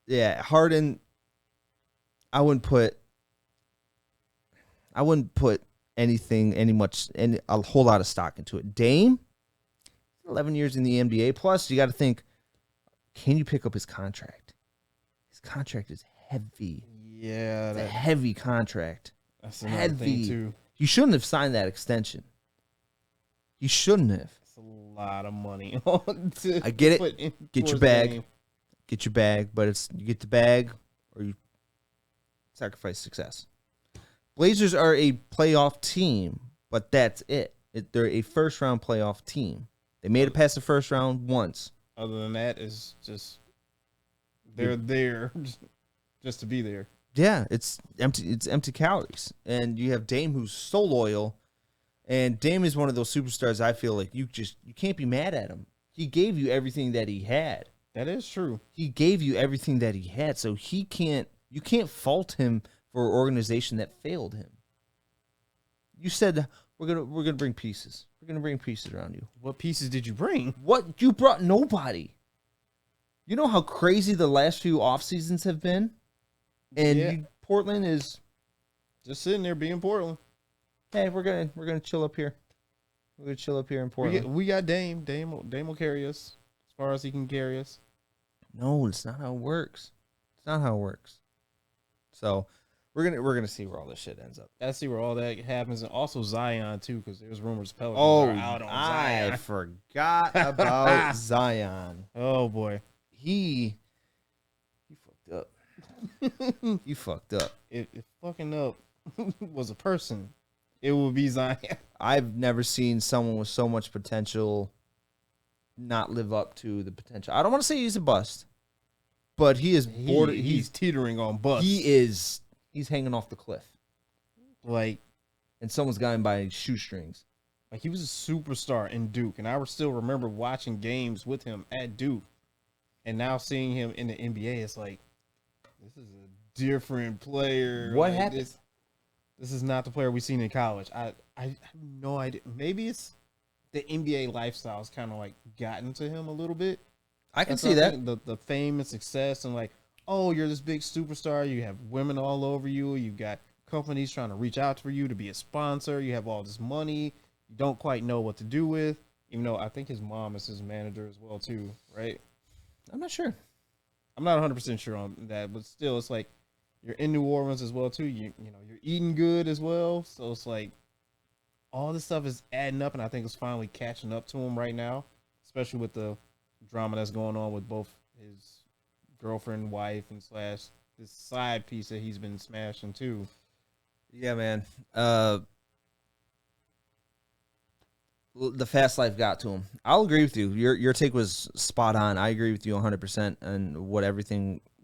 Harden, I wouldn't put a whole lot of stock into it. Dame, 11 years in the NBA. Plus, you got to think, can you pick up his contract? His contract is heavy. Yeah. It's a heavy contract. That's another thing, too. You shouldn't have signed that extension. You shouldn't have. It's a lot of money. I get it. Get your bag. Game. Get your bag, but you get the bag or you sacrifice success. Blazers are a playoff team, but that's it. They're a first-round playoff team. They made it past the first round once. Other than that, it's just they're there just to be there. Yeah, it's empty. It's empty calories, and you have Dame, who's so loyal, and Dame is one of those superstars. I feel like you can't be mad at him. He gave you everything that he had. That is true. He gave you everything that he had, so you can't fault him for an organization that failed him. You said we're gonna bring pieces. We're gonna bring pieces around you. What pieces did you bring? What you brought? Nobody. You know how crazy the last few off seasons have been, and Portland is just sitting there being Portland. Hey, we're gonna chill up here. We're gonna chill up here in Portland. We got Dame. Dame will carry us as far as he can carry us. No, it's not how it works. It's not how it works. So we're gonna see where all this shit ends up. Let's see where all that happens, and also Zion too, because there's rumors Pelicans are out on Zion. I forgot about Zion. Oh boy, he fucked up. You fucked up. If fucking up was a person, it would be Zion. I've never seen someone with so much potential not live up to the potential. I don't want to say he's a bust, but he is he's teetering on bust. He's hanging off the cliff. Like, and someone's got him by shoestrings. Like, he was a superstar in Duke, and I still remember watching games with him at Duke, and now seeing him in the NBA, it's like, this is a different player. What like, happened? This is not the player we've seen in college. I have no idea. Maybe it's the NBA lifestyle's kind of like gotten to him a little bit. I can see that. The fame and success and like, oh, you're this big superstar. You have women all over you. You've got companies trying to reach out for you to be a sponsor. You have all this money. You don't quite know what to do with. Even though I think his mom is his manager as well too, right? I'm not sure. I'm not 100% sure on that, but still, it's like you're in New Orleans as well too. You know you're eating good as well, so it's like all this stuff is adding up, and I think it's finally catching up to him right now, especially with the drama that's going on with both his girlfriend, wife, and slash this side piece that he's been smashing too. Yeah, man. The fast life got to him. I'll agree with you. Your take was spot on. I agree with you 100% on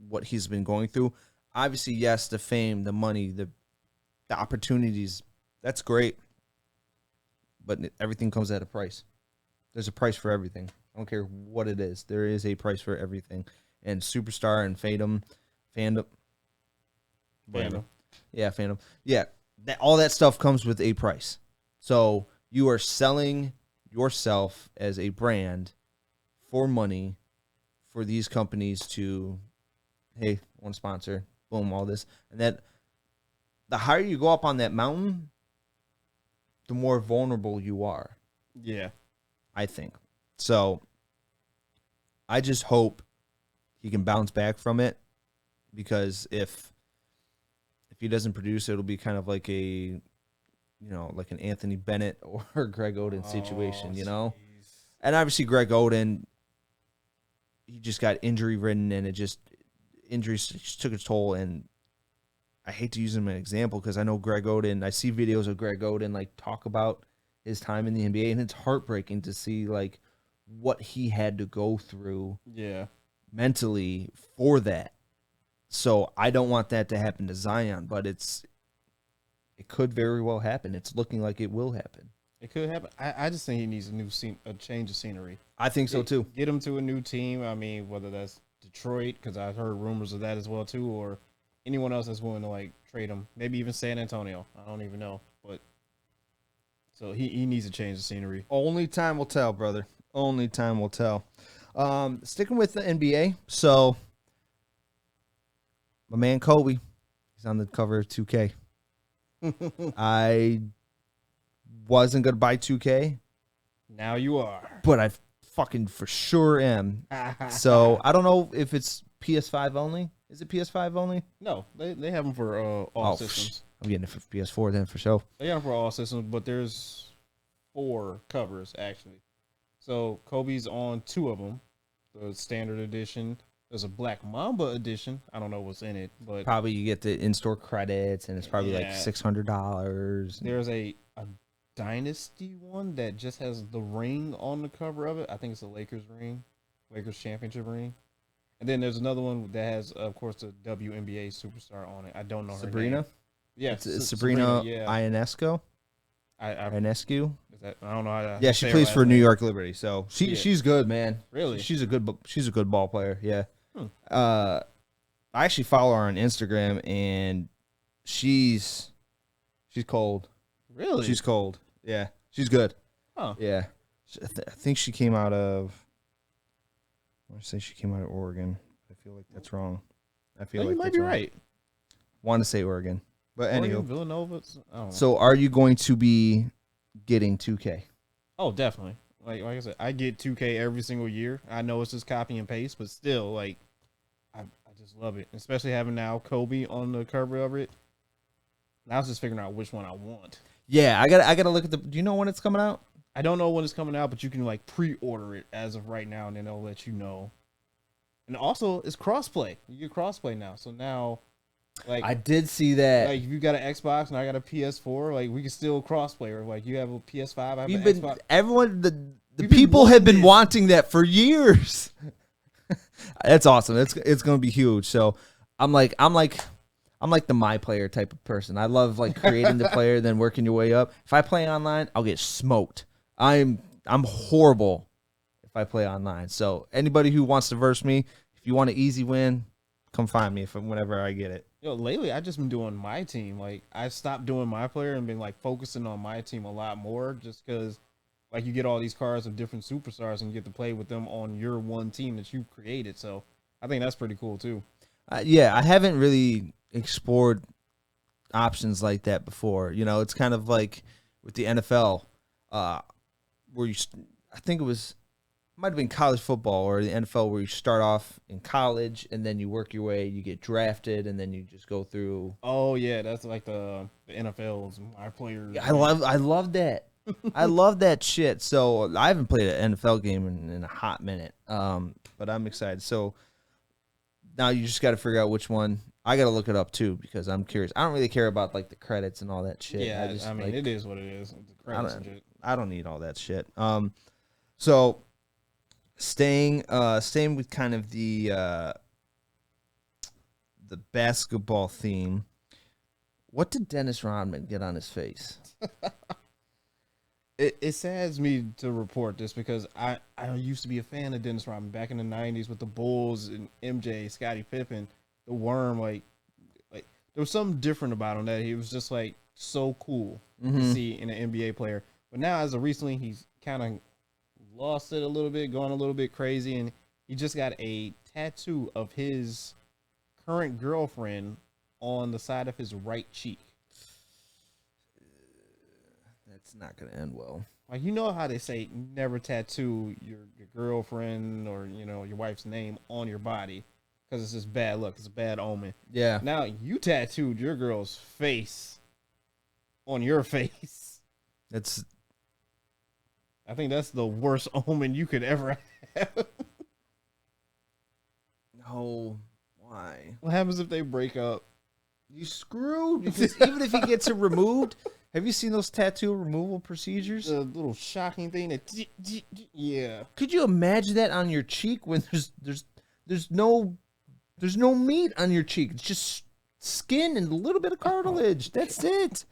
what he's been going through. Obviously, yes, the fame, the money, the opportunities, that's great. But everything comes at a price. There's a price for everything. I don't care what it is. There is a price for everything. And superstar and fandom. Whatever. Yeah, fandom. Yeah, all that stuff comes with a price. So you are selling yourself as a brand for money for these companies to, hey, one sponsor, boom, all this. And that the higher you go up on that mountain, the more vulnerable you are. Yeah. I think. So I just hope he can bounce back from it, because if he doesn't produce, it'll be kind of like like an Anthony Bennett or Greg Oden situation, Geez. And obviously Greg Oden, he just got injury ridden, and injuries just took its toll. And I hate to use him as an example, because I know Greg Oden. I see videos of Greg Oden like talk about his time in the NBA, and it's heartbreaking to see like what he had to go through, mentally for that. So I don't want that to happen to Zion, but it could very well happen. It's looking like it will happen. It could happen. I just think he needs a change of scenery. I think so too. Get him to a new team. I mean, whether that's Detroit, because I've heard rumors of that as well too, or anyone else that's willing to like trade him. Maybe even San Antonio. I don't even know, but so he needs a change of scenery. Only time will tell, brother. Only time will tell. Sticking with the NBA, so my man Kobe, he's on the cover of 2K. I wasn't gonna buy 2K. Now you are. But I fucking for sure am. So I don't know if it's PS5 only. Is it PS5 only? No, they have them for all systems. I'm getting it for PS4 then for sure. They have them for all systems, but there's 4 covers actually. So Kobe's on 2 of them. The standard edition. There's a Black Mamba edition. I don't know what's in it, but probably you get the in-store credits, and it's probably like $600. There's a Dynasty one that just has the ring on the cover of it. I think it's a Lakers ring, Lakers championship ring. And then there's another one that has, of course, the WNBA superstar on it. I don't know Sabrina? Her name. Yeah, it's Sabrina Ionescu. Ionescu. Is that, I don't know how to yeah, she plays for New York Liberty, so she's good, man. Really? She's a good ball player. Yeah. I actually follow her on Instagram, and she's cold. Really? She's cold. Yeah, she's good. Huh. Yeah, I think she came out of. I want to say she came out of Oregon. I feel like that's wrong. I feel like you might be right. Want to say Oregon, but anyway, Villanova. I don't know. So, are you going to be getting 2K? Oh, definitely. Like I said, I get 2K every single year. I know it's just copy and paste, but still, like, I just love it. Especially having now Kobe on the cover of it. Now I was just figuring out which one I want. Yeah, I gotta look at the. Do you know when it's coming out? I don't know when it's coming out, but you can like pre-order it as of right now, and then they'll let you know. And also, it's crossplay. You get crossplay now, so now, like, I did see that. Like, if you got an Xbox and I got a PS4, like, we can still crossplay. Or like, you have a PS5, I have an Xbox. Everyone, the people have been wanting that for years. That's awesome. It's gonna be huge. So I'm like the my player type of person. I love like creating the player, then working your way up. If I play online, I'll get smoked. I'm horrible if I play online. So anybody who wants to verse me, if you want an easy win, come find me whenever I get it. Lately I just been doing my team. Like, I stopped doing my player and been like focusing on my team a lot more, just because like you get all these cards of different superstars and you get to play with them on your one team that you've created. So I think that's pretty cool too. Yeah, I haven't really explored options like that before. It's kind of like with the NFL, where I think it might have been college football or the NFL, where you start off in college and then you work your way, you get drafted, and then you just go through. Oh yeah, that's like the NFL's my players. I love that. I love that shit. So I haven't played an NFL game in a hot minute, but I'm excited. So now you just got to figure out which one. I got to look it up too, because I'm curious. I don't really care about like the credits and all that shit. Yeah, I mean, it is what it is. The credits and shit. I don't need all that shit. So staying with kind of the basketball theme. What did Dennis Rodman get on his face? It saddens me to report this because I used to be a fan of Dennis Rodman back in the '90s with the Bulls and MJ, Scottie Pippen, the Worm. Like there was something different about him that he was just like so cool to see in an NBA player. But now, as of recently, he's kind of lost it a little bit, going a little bit crazy, and he just got a tattoo of his current girlfriend on the side of his right cheek. That's not gonna end well. Like, you know how they say never tattoo your girlfriend or your wife's name on your body because it's just bad luck. It's a bad omen. Yeah. Now you tattooed your girl's face on your face. I think that's the worst omen you could ever have. No. Why? What happens if they break up? You screwed. Because even if he gets it removed, have you seen those tattoo removal procedures? The little shocking thing that, yeah. Could you imagine that on your cheek when there's no meat on your cheek? It's just skin and a little bit of cartilage. That's it.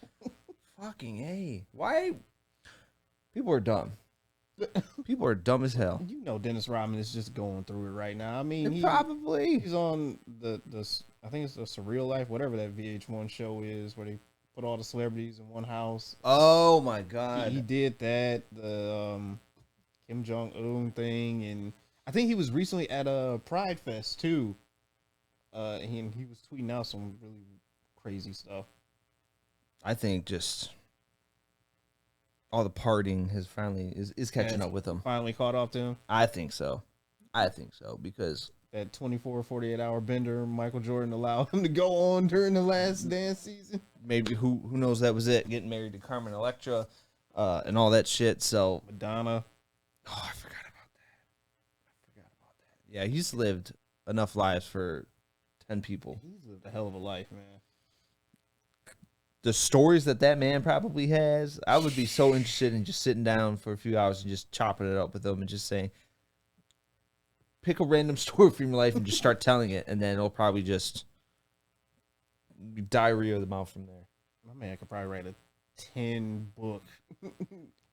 Fucking A. Why? People are dumb. People are dumb as hell. You know Dennis Rodman is just going through it right now. I mean, he's on the I think it's the Surreal Life, whatever that VH1 show is, where they put all the celebrities in one house. Oh my God. He did that, the Kim Jong-un thing, and I think he was recently at a Pride Fest too. He was tweeting out some really crazy stuff. I think just all the partying has finally is catching up with him. Finally caught up to him. I think so because that 24, 48-hour bender Michael Jordan allowed him to go on during the Last Dance season. Maybe who knows, that was it. Getting married to Carmen Electra and all that shit. So Madonna. Oh, I forgot about that. Yeah, he's lived enough lives for 10 people. He's lived a hell of a life, man. The stories that man probably has, I would be so interested in just sitting down for a few hours and just chopping it up with him and just saying, pick a random story from your life and just start telling it, and then it'll probably just be diarrhea of the mouth from there. My man could probably write a 10-book.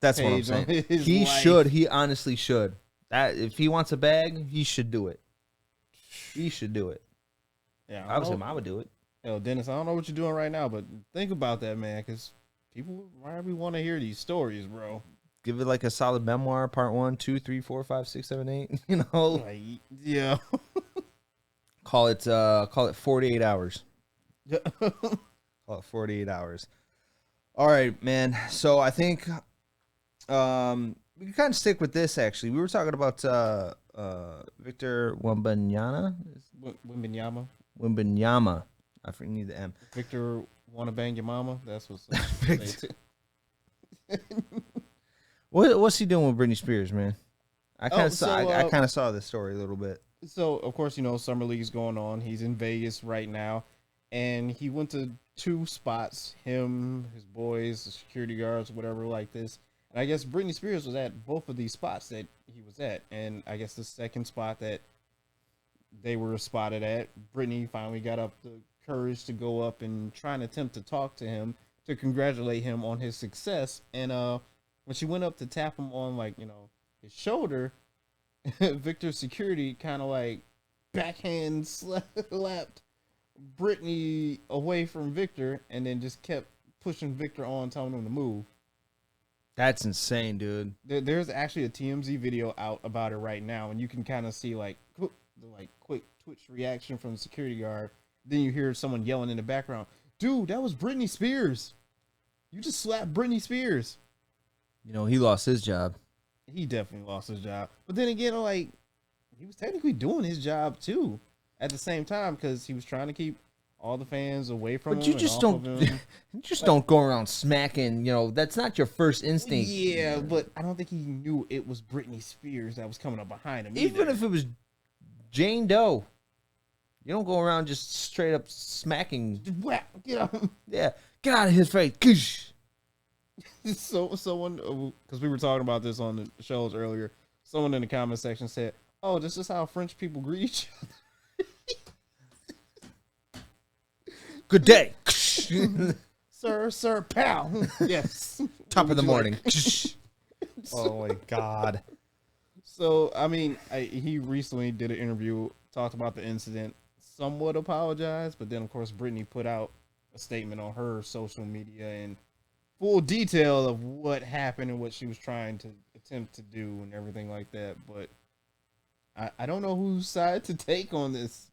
That's what I'm saying. He should. He honestly should. That if he wants a bag, he should do it. He should do it. Yeah, I was him. I would do it. Yo, Dennis, I don't know what you're doing right now, but think about that, man, because people probably want to hear these stories, bro. Give it like a solid memoir, part 1, 2, 3, 4, 5, 6, 7, 8. You know, like, yeah. Call it 48 hours. Call it 48 hours. All right, man. So I think we can kind of stick with this. Actually, we were talking about Victor Wembanyama. Wembanyama. I need the M. Victor wanna bang your mama? That's what's What's he doing with Britney Spears, man? I kind of saw this story a little bit. So of course, Summer League's going on. He's in Vegas right now, and he went to 2 spots. Him, his boys, the security guards, whatever like this. And I guess Britney Spears was at both of these spots that he was at, and I guess the second spot that they were spotted at, Britney finally got up the courage to go up and try and attempt to talk to him to congratulate him on his success. And when she went up to tap him on his shoulder, Victor's security kind of like backhand slapped Britney away from Victor, and then just kept pushing Victor on, telling him to move. That's insane, dude. There's actually a TMZ video out about it right now, and you can kind of see the quick twitch reaction from the security guard. Then you hear someone yelling in the background, "Dude, that was Britney Spears. You just slapped Britney Spears." He lost his job. He definitely lost his job. But then again, he was technically doing his job too at the same time, because he was trying to keep all the fans away from him. But you just don't don't go around smacking. That's not your first instinct. Yeah, but I don't think he knew it was Britney Spears that was coming up behind him. Even if it was Jane Doe, you don't go around just straight up smacking. Just whack, get out. Yeah, get out of his face. So someone, because we were talking about this on the shows earlier, someone in the comment section said, "Oh, this is how French people greet each other." Good day. Sir, pal. Yes. Top of the morning. Oh my God. So, I mean, he recently did an interview, talked about the incident, somewhat apologized, but then, of course, Brittany put out a statement on her social media in full detail of what happened and what she was trying to attempt to do and everything like that. But I don't know whose side to take on this.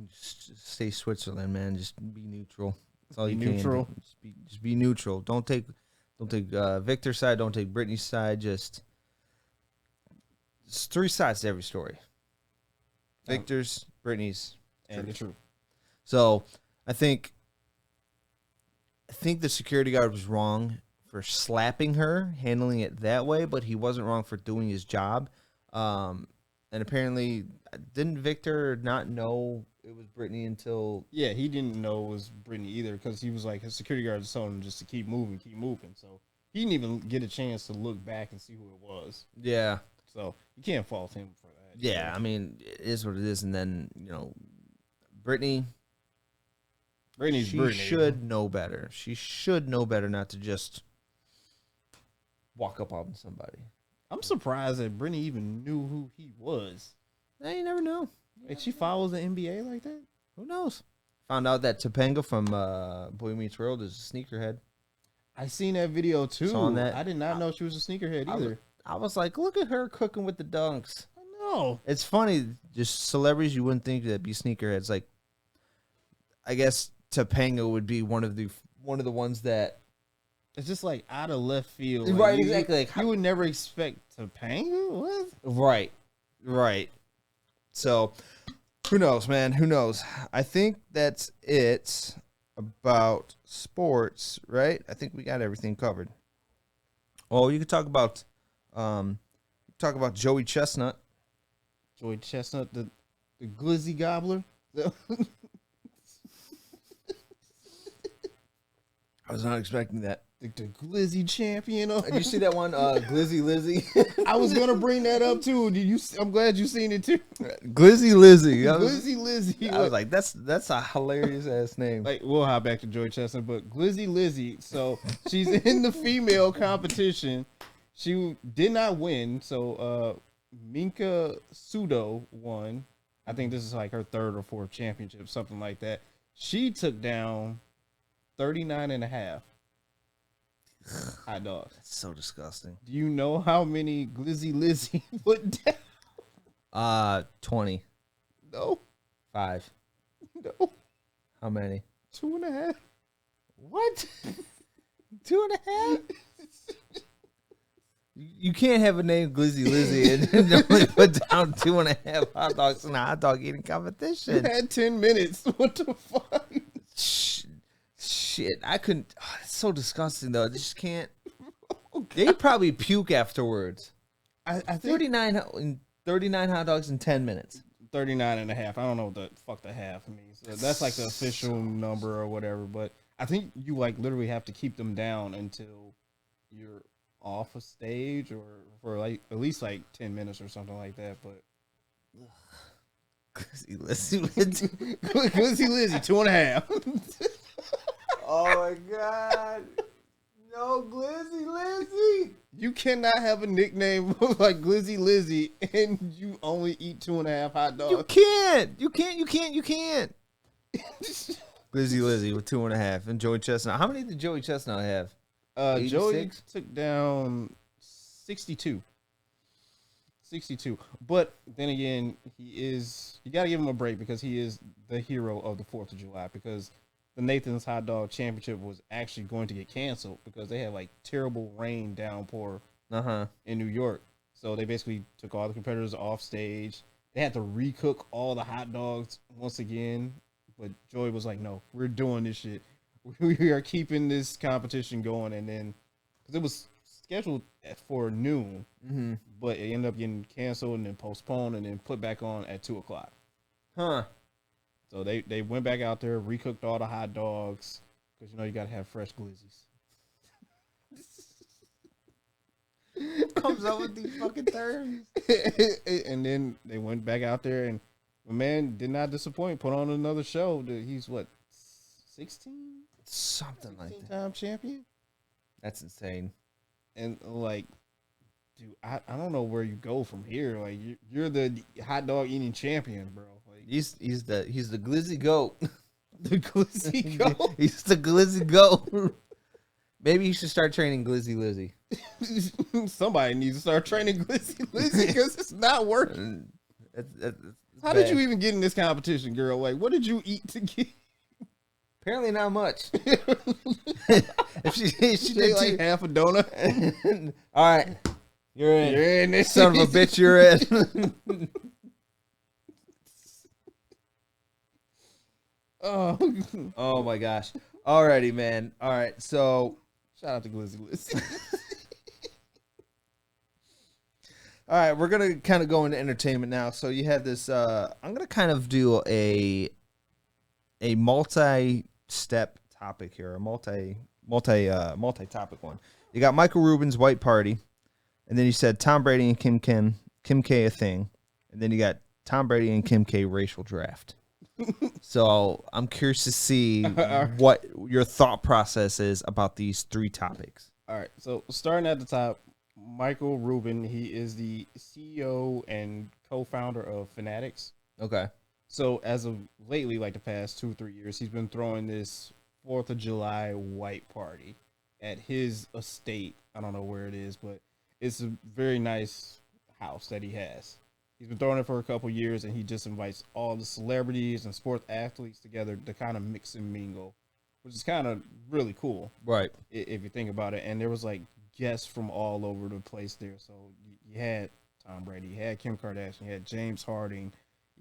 Just stay Switzerland, man. Just be neutral. That's all Be you neutral. can do. Just be neutral. Don't take Victor's side. Don't take Brittany's side. Just three sides to every story. Victor's, Brittany's, And the truth. So I think the security guard was wrong for slapping her, handling it that way, but he wasn't wrong for doing his job. And apparently, didn't Victor not know it was Brittany until... Yeah, he didn't know it was Brittany either because he was like, his security guard just told him just to keep moving. So he didn't even get a chance to look back and see who it was. Yeah. So you can't fault him for that. Yeah, I mean, it is what it is. And then, Brittany's Brittany. Should know better. She should know better not to just walk up on somebody. I'm surprised that Brittany even knew who he was. You never know. Like, she follows the NBA like that? Who knows? Found out that Topanga from Boy Meets World is a sneakerhead. I seen that video too. Saw that. I did not know she was a sneakerhead either. I was like, look at her cooking with the dunks. I know. It's funny, just celebrities you wouldn't think that'd be sneakerheads. Like, I guess Topanga would be one of the ones that... It's just like out of left field. Right, exactly. You would never expect Topanga? What? Right. So, who knows, man? Who knows? I think that's it about sports, right? I think we got everything covered. Oh, you could talk about Joey Chestnut. Joey Chestnut, the Glizzy Gobbler. I was not expecting that. The Glizzy champion. Did you see that one, Glizzy Lizzy? I was gonna bring that up too. I'm glad you seen it too. Glizzy Lizzy. Glizzy Lizzy. I was like, that's a hilarious ass name. Like, we'll hop back to Joy Chestnut, but Glizzy Lizzy. So she's in the female competition. She did not win. So Minka Sudo won. I think this is like her third or fourth championship, something like that. She took down 39 and a half. Hot dogs. That's so disgusting. Do you know how many Glizzy Lizzy put down? 20. No. 5. No. How many? 2.5. What? 2.5? You can't have a name Glizzy Lizzy and only put down 2.5 hot dogs in a hot dog eating competition. You had 10 minutes. What the fuck? Shit, I couldn't. Oh, it's so disgusting though. They just can't. They probably puke afterwards. I think 39 hot dogs in 10 minutes. 39 and a half. I don't know what the fuck the half means. That's like the official number or whatever. But I think you like literally have to keep them down until you're off a stage or for like at least like 10 minutes or something like that. But Glizzy Lizzy. Glizzy Lizzy, 2.5. Oh my god. No, Glizzy Lizzy. You cannot have a nickname like Glizzy Lizzy and you only eat 2.5 hot dogs. You can't. Glizzy Lizzy with 2.5 and Joey Chestnut. How many did Joey Chestnut have? Joey took down 62. But then again, you got to give him a break because he is the hero of the 4th of July because the Nathan's Hot Dog Championship was actually going to get canceled because they had like terrible rain downpour in New York. So they basically took all the competitors off stage. They had to recook all the hot dogs once again. But Joey was like, no, we're doing this shit. We are keeping this competition going. And then, because it was scheduled for noon, but it ended up getting canceled and then postponed and then put back on at 2 o'clock. So they went back out there, recooked all the hot dogs, because, you got to have fresh glizzies. Comes up with these fucking terms. And then they went back out there, and my man did not disappoint. Put on another show. He's, 16? Something like that. 16-time champion? That's insane. And like, dude, I don't know where you go from here. Like, you're the hot dog eating champion, bro. Like, He's the Glizzy goat. the Glizzy goat. He's the Glizzy goat. Maybe you should start training Glizzy Lizzy. Somebody needs to start training Glizzy Lizzy because it's not working. It's How did you even get in this competition, girl? Like, what did you eat to get? Apparently not much. If she did like half a donut. All right, you're in. You're in this Son of a bitch, you're in. Oh my gosh. Alrighty, man. All right, so shout out to Glizzy Lizzy. all right, we're gonna kind of go into entertainment now. So you have this. I'm gonna kind of do a multi-step topic here, a multi-topic one. You got Michael Rubin's White Party, and then you said Tom Brady and Kim K a thing, and then you got Tom Brady and Kim K racial draft. So I'm curious to see what your thought process is about these three topics. All right, so starting at the top, Michael Rubin, he is the CEO and co-founder of Fanatics. Okay. So as of lately, like the past 2-3 years, he's been throwing this 4th of July white party at his estate. I don't know where it is, but it's a very nice house that he has. He's been throwing it for a couple years, and he just invites all the celebrities and sports athletes together to kind of mix and mingle, which is kind of really cool. Right. If you think about it. And there was like guests from all over the place there. So you had Tom Brady, you had Kim Kardashian, you had James Harden,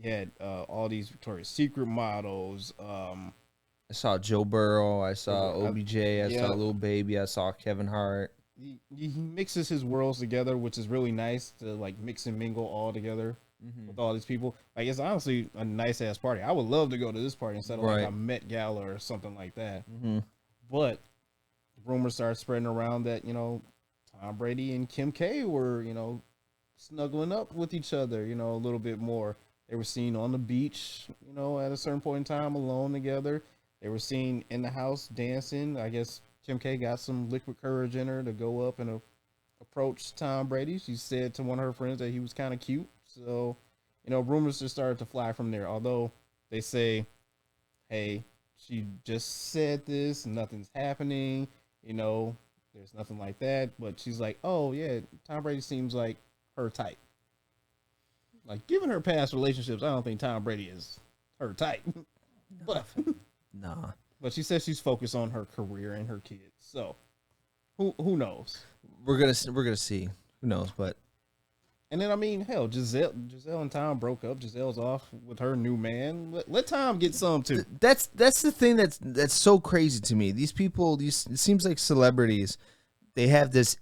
you had all these Victoria's Secret models. I saw Joe Burrow. I saw OBJ. I saw Lil Baby. I saw Kevin Hart. He mixes his worlds together, which is really nice to like mix and mingle all together with all these people. Like, it's honestly a nice ass party. I would love to go to this party instead of like a Met Gala or something like that. But rumors started spreading around that, you know, Tom Brady and Kim K were, you know, snuggling up with each other, you know, a little bit more. They were seen on the beach, you know, at a certain point in time alone together. They were seen in the house dancing. I guess Kim K got some liquid courage in her to go up and approach Tom Brady. She said to one of her friends that he was kind of cute. So, you know, rumors just started to fly from there. Although they say, hey, she just said this, nothing's happening, you know, there's nothing like that. But she's like, oh, yeah, Tom Brady seems like her type. Like, given her past relationships, I don't think Tom Brady is her type. But nah. But she says she's focused on her career and her kids. So, who knows? We're gonna see. Who knows? But and then I mean, hell, Giselle and Tom broke up. Giselle's off with her new man. Let Tom get some too. That's the thing that's so crazy to me. These people, it seems like celebrities, they have this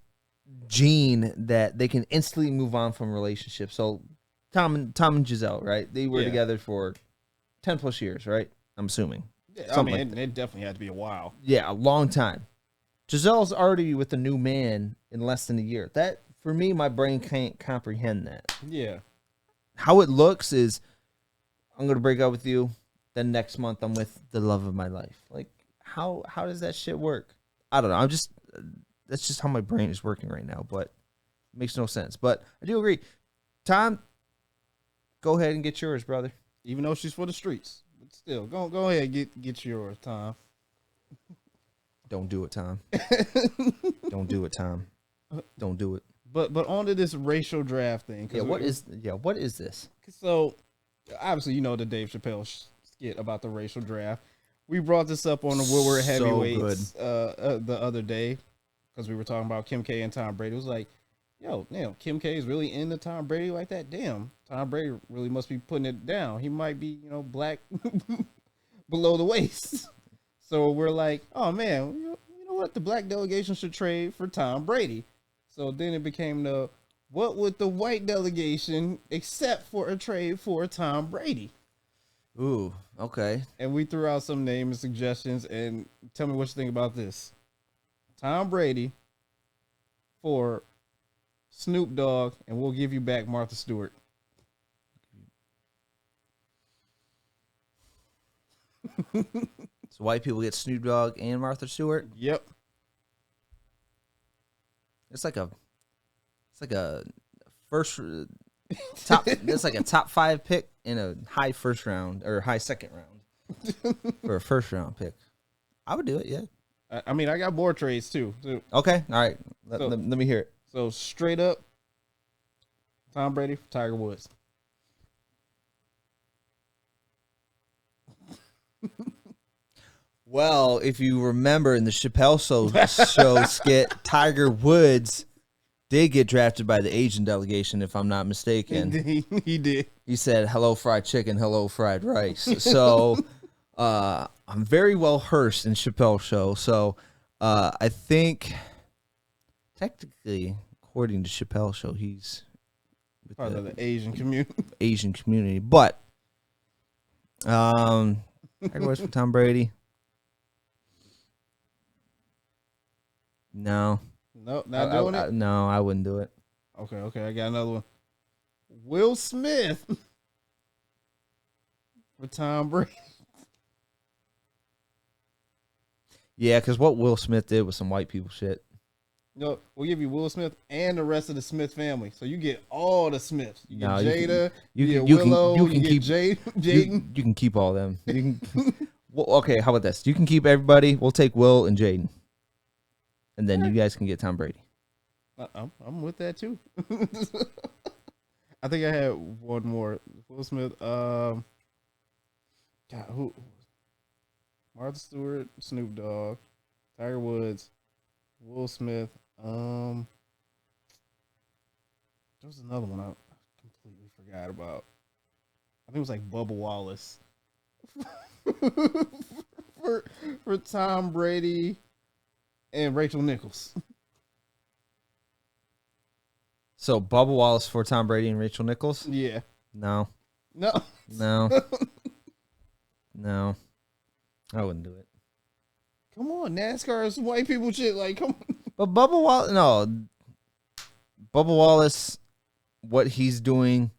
gene that they can instantly move on from relationships. So Tom and Giselle, right? They were together for 10 plus years, right? I'm assuming. Yeah, I mean, it definitely had to be a while. Yeah, a long time. Giselle's already with a new man in less than a year. That, for me, my brain can't comprehend that. Yeah. How it looks is, I'm going to break up with you, then next month I'm with the love of my life. Like, how does that shit work? I don't know. That's just how my brain is working right now, but it makes no sense. But I do agree. Tom, go ahead and get yours, brother. Even though she's for the streets. But still, go ahead and get yours, Tom. Don't do it, Tom. Don't do it, Tom. Don't do it. But on to this racial draft thing. Yeah, what is this? So, obviously, you know the Dave Chappelle skit about the racial draft. We brought this up on the Woodward Heavyweights the other day because we were talking about Kim K and Tom Brady. It was like, yo, damn, Kim K is really into Tom Brady like that? Damn, Tom Brady really must be putting it down. He might be, you know, black below the waist. So we're like, oh, man, you know what? The black delegation should trade for Tom Brady. So then it became what would the white delegation accept for a trade for Tom Brady? Ooh, okay. And we threw out some names and suggestions, and tell me what you think about this. Tom Brady for Snoop Dogg, and we'll give you back Martha Stewart. So white people get Snoop Dogg and Martha Stewart? Yep. It's like a first top. It's like a top 5 pick in a high first round or high second round for a first round pick. I would do it. Yeah. I mean, I got more trades too. So, Okay. All right. Let me hear it. so straight up, Tom Brady for Tiger Woods. Well, if you remember in the Chappelle show skit, Tiger Woods did get drafted by the Asian delegation, if I'm not mistaken. He did. He said, "Hello, fried chicken. Hello, fried rice." So I'm very well versed in Chappelle show. So I think technically, according to Chappelle show, he's with Part of the Asian community. Asian community. But Tiger Woods for Tom Brady. No. Nope, not doing it. No, I wouldn't do it. Okay, I got another one. Will Smith for Tom Brady. Yeah, because what Will Smith did was some white people shit. No, we'll give you Will Smith and the rest of the Smith family, so you get all the Smiths. You get No, Jada, you get can Willow, you can get keep Jaden. You can keep all them. You can. Well, okay, how about this? You can keep everybody. We'll take Will and Jaden, and then you guys can get Tom Brady. I'm with that too. I think I had one more. Will Smith. God, who? Martha Stewart, Snoop Dogg, Tiger Woods, Will Smith. There was another one I completely forgot about. I think it was like Bubba Wallace for Tom Brady and Rachel Nichols. So Bubba Wallace for Tom Brady and Rachel Nichols? Yeah. No. No. No. I wouldn't do it. Come on, NASCAR is white people shit. Like, come on. But Bubba Wallace, what he's doing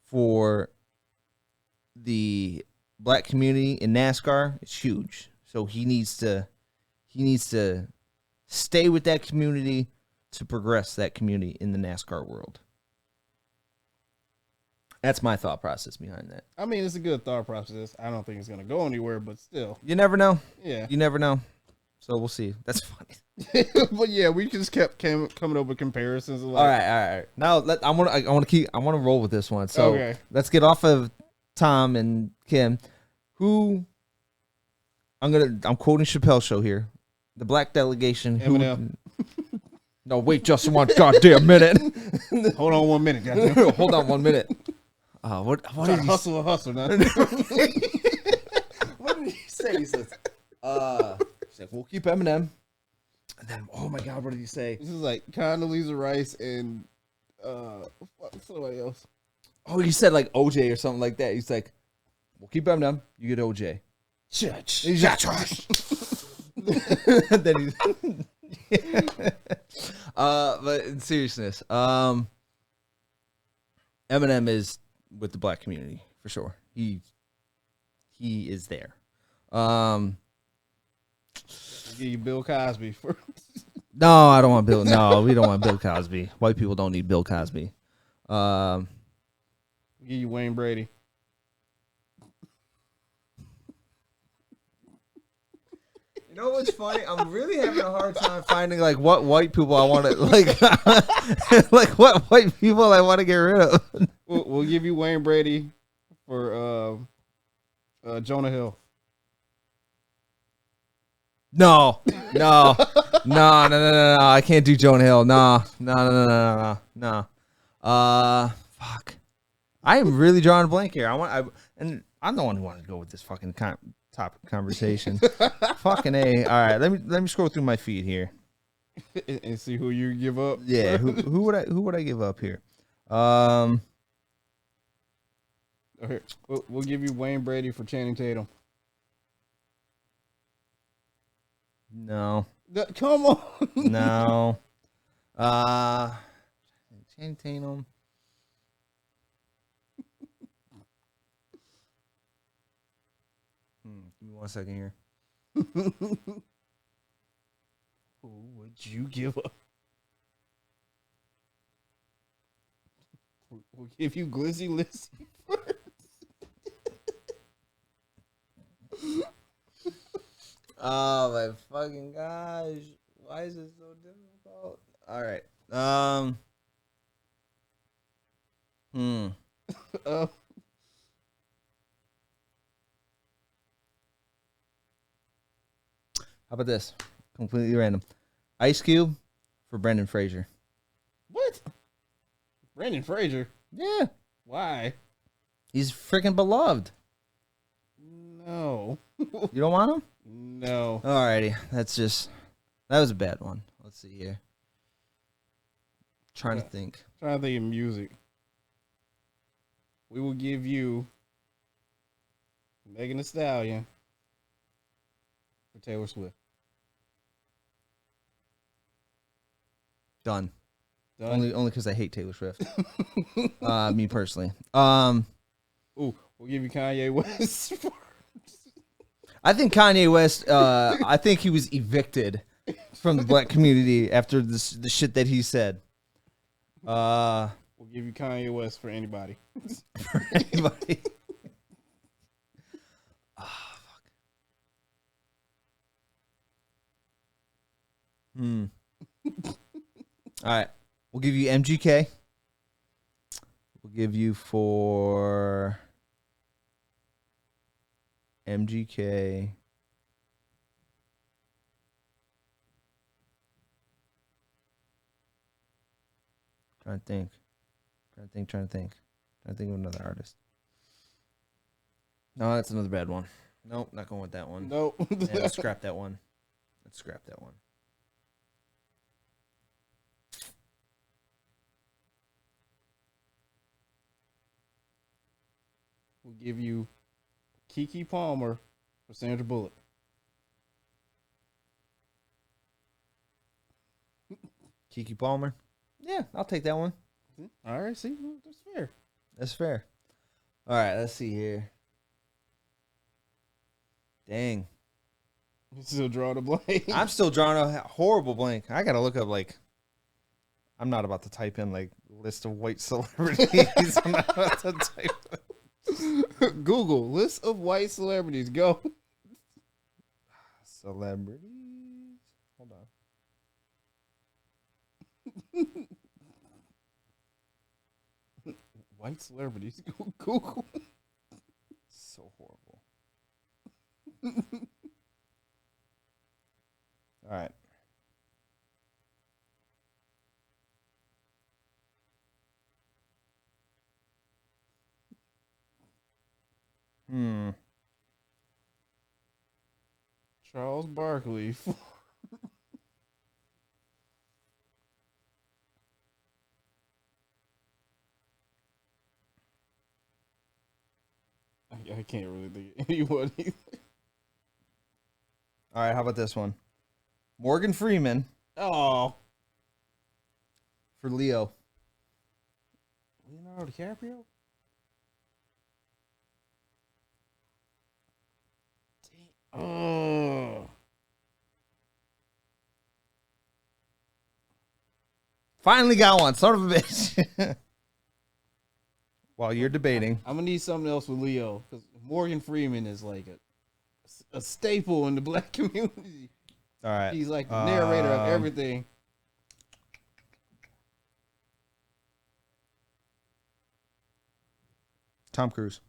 for the black community in NASCAR is huge. So he needs to stay with that community to progress that community in the NASCAR world. That's my thought process behind that. I mean, it's a good thought process. I don't think it's gonna go anywhere, but still, You never know. yeah. You never know. So we'll see. That's funny. But yeah, we just kept coming up with comparisons. Like, All right. Now I want to roll with this one. So Okay. let's get off of Tom and Kim. I'm quoting Chappelle show here. The black delegation. Eminem. No, wait just one goddamn minute. Hold on 1 minute, goddamn. Hold on 1 minute. What did he hustle a hustle now? What did he say? He says, he's like, we'll keep Eminem. And then, oh my God, what did he say? This is like Condoleezza Rice and somebody else. Oh, he said like OJ or something like that. He's like, we'll keep Eminem. You get OJ. Church. He's like, trash. Then he's, but in seriousness, Eminem is with the black community for sure. He is there. Give you Bill Cosby for. No, I don't want Bill. No, we don't want Bill Cosby. White people don't need Bill Cosby. Give you Wayne Brady. You know what's funny? I'm really having a hard time finding like what white people I want to like, like what white people I want to get rid of. We'll give you Wayne Brady for Jonah Hill. No. I can't do Jonah Hill. No. Fuck. I am really drawing a blank here. And I'm the one who wanted to go with this fucking topic conversation. Fucking A. All right, let me scroll through my feed here and see who you give up. Yeah, who would I give up here? Okay, we'll give you Wayne Brady for Channing Tatum. No. Come on. No. Channing Tatum. Give me 1 second here. Who would you give up? We'll give you Glizzy Lizzy first. Oh my fucking gosh. Why is it so difficult? All right. Uh, How about this? Completely random. Ice Cube for Brendan Fraser. what? Brendan Fraser? Yeah. Why? He's freaking beloved. No. You don't want him? No. Alrighty. That was a bad one. Let's see here. Trying to think. Trying to think of music. We will give you Megan Thee Stallion for Taylor Swift. Done. Done. Only because I hate Taylor Swift. Me personally. Ooh, we'll give you Kanye West. I think Kanye West. I think he was evicted from the black community after the shit that he said. We'll give you Kanye West for anybody. For anybody. Oh, fuck. All right. We'll give you MGK. We'll give you for MGK. Trying to think of another artist. No, that's another bad one. Nope, not going with that one. Nope. Yeah, let's scrap that one. We'll give you Keke Palmer for Sandra Bullock. Keke Palmer. Yeah, I'll take that one. All right, see, that's fair. That's fair. All right, let's see here. Dang. You still draw the blank. I'm still drawing a horrible blank. I gotta look up I'm not about to type in list of white celebrities. I'm not about to type. Google list of white celebrities. Go. Celebrities. Hold on. White celebrities. Google. So horrible. All right. Charles Barkley. I can't really think of anyone either. All right, how about this one? Morgan Freeman Oh. for Leo. Leonardo DiCaprio? Oh. Finally got one, son of a bitch. While you're debating. I'm gonna need something else with Leo because Morgan Freeman is like a staple in the black community. All right. He's like the narrator of everything. Tom Cruise.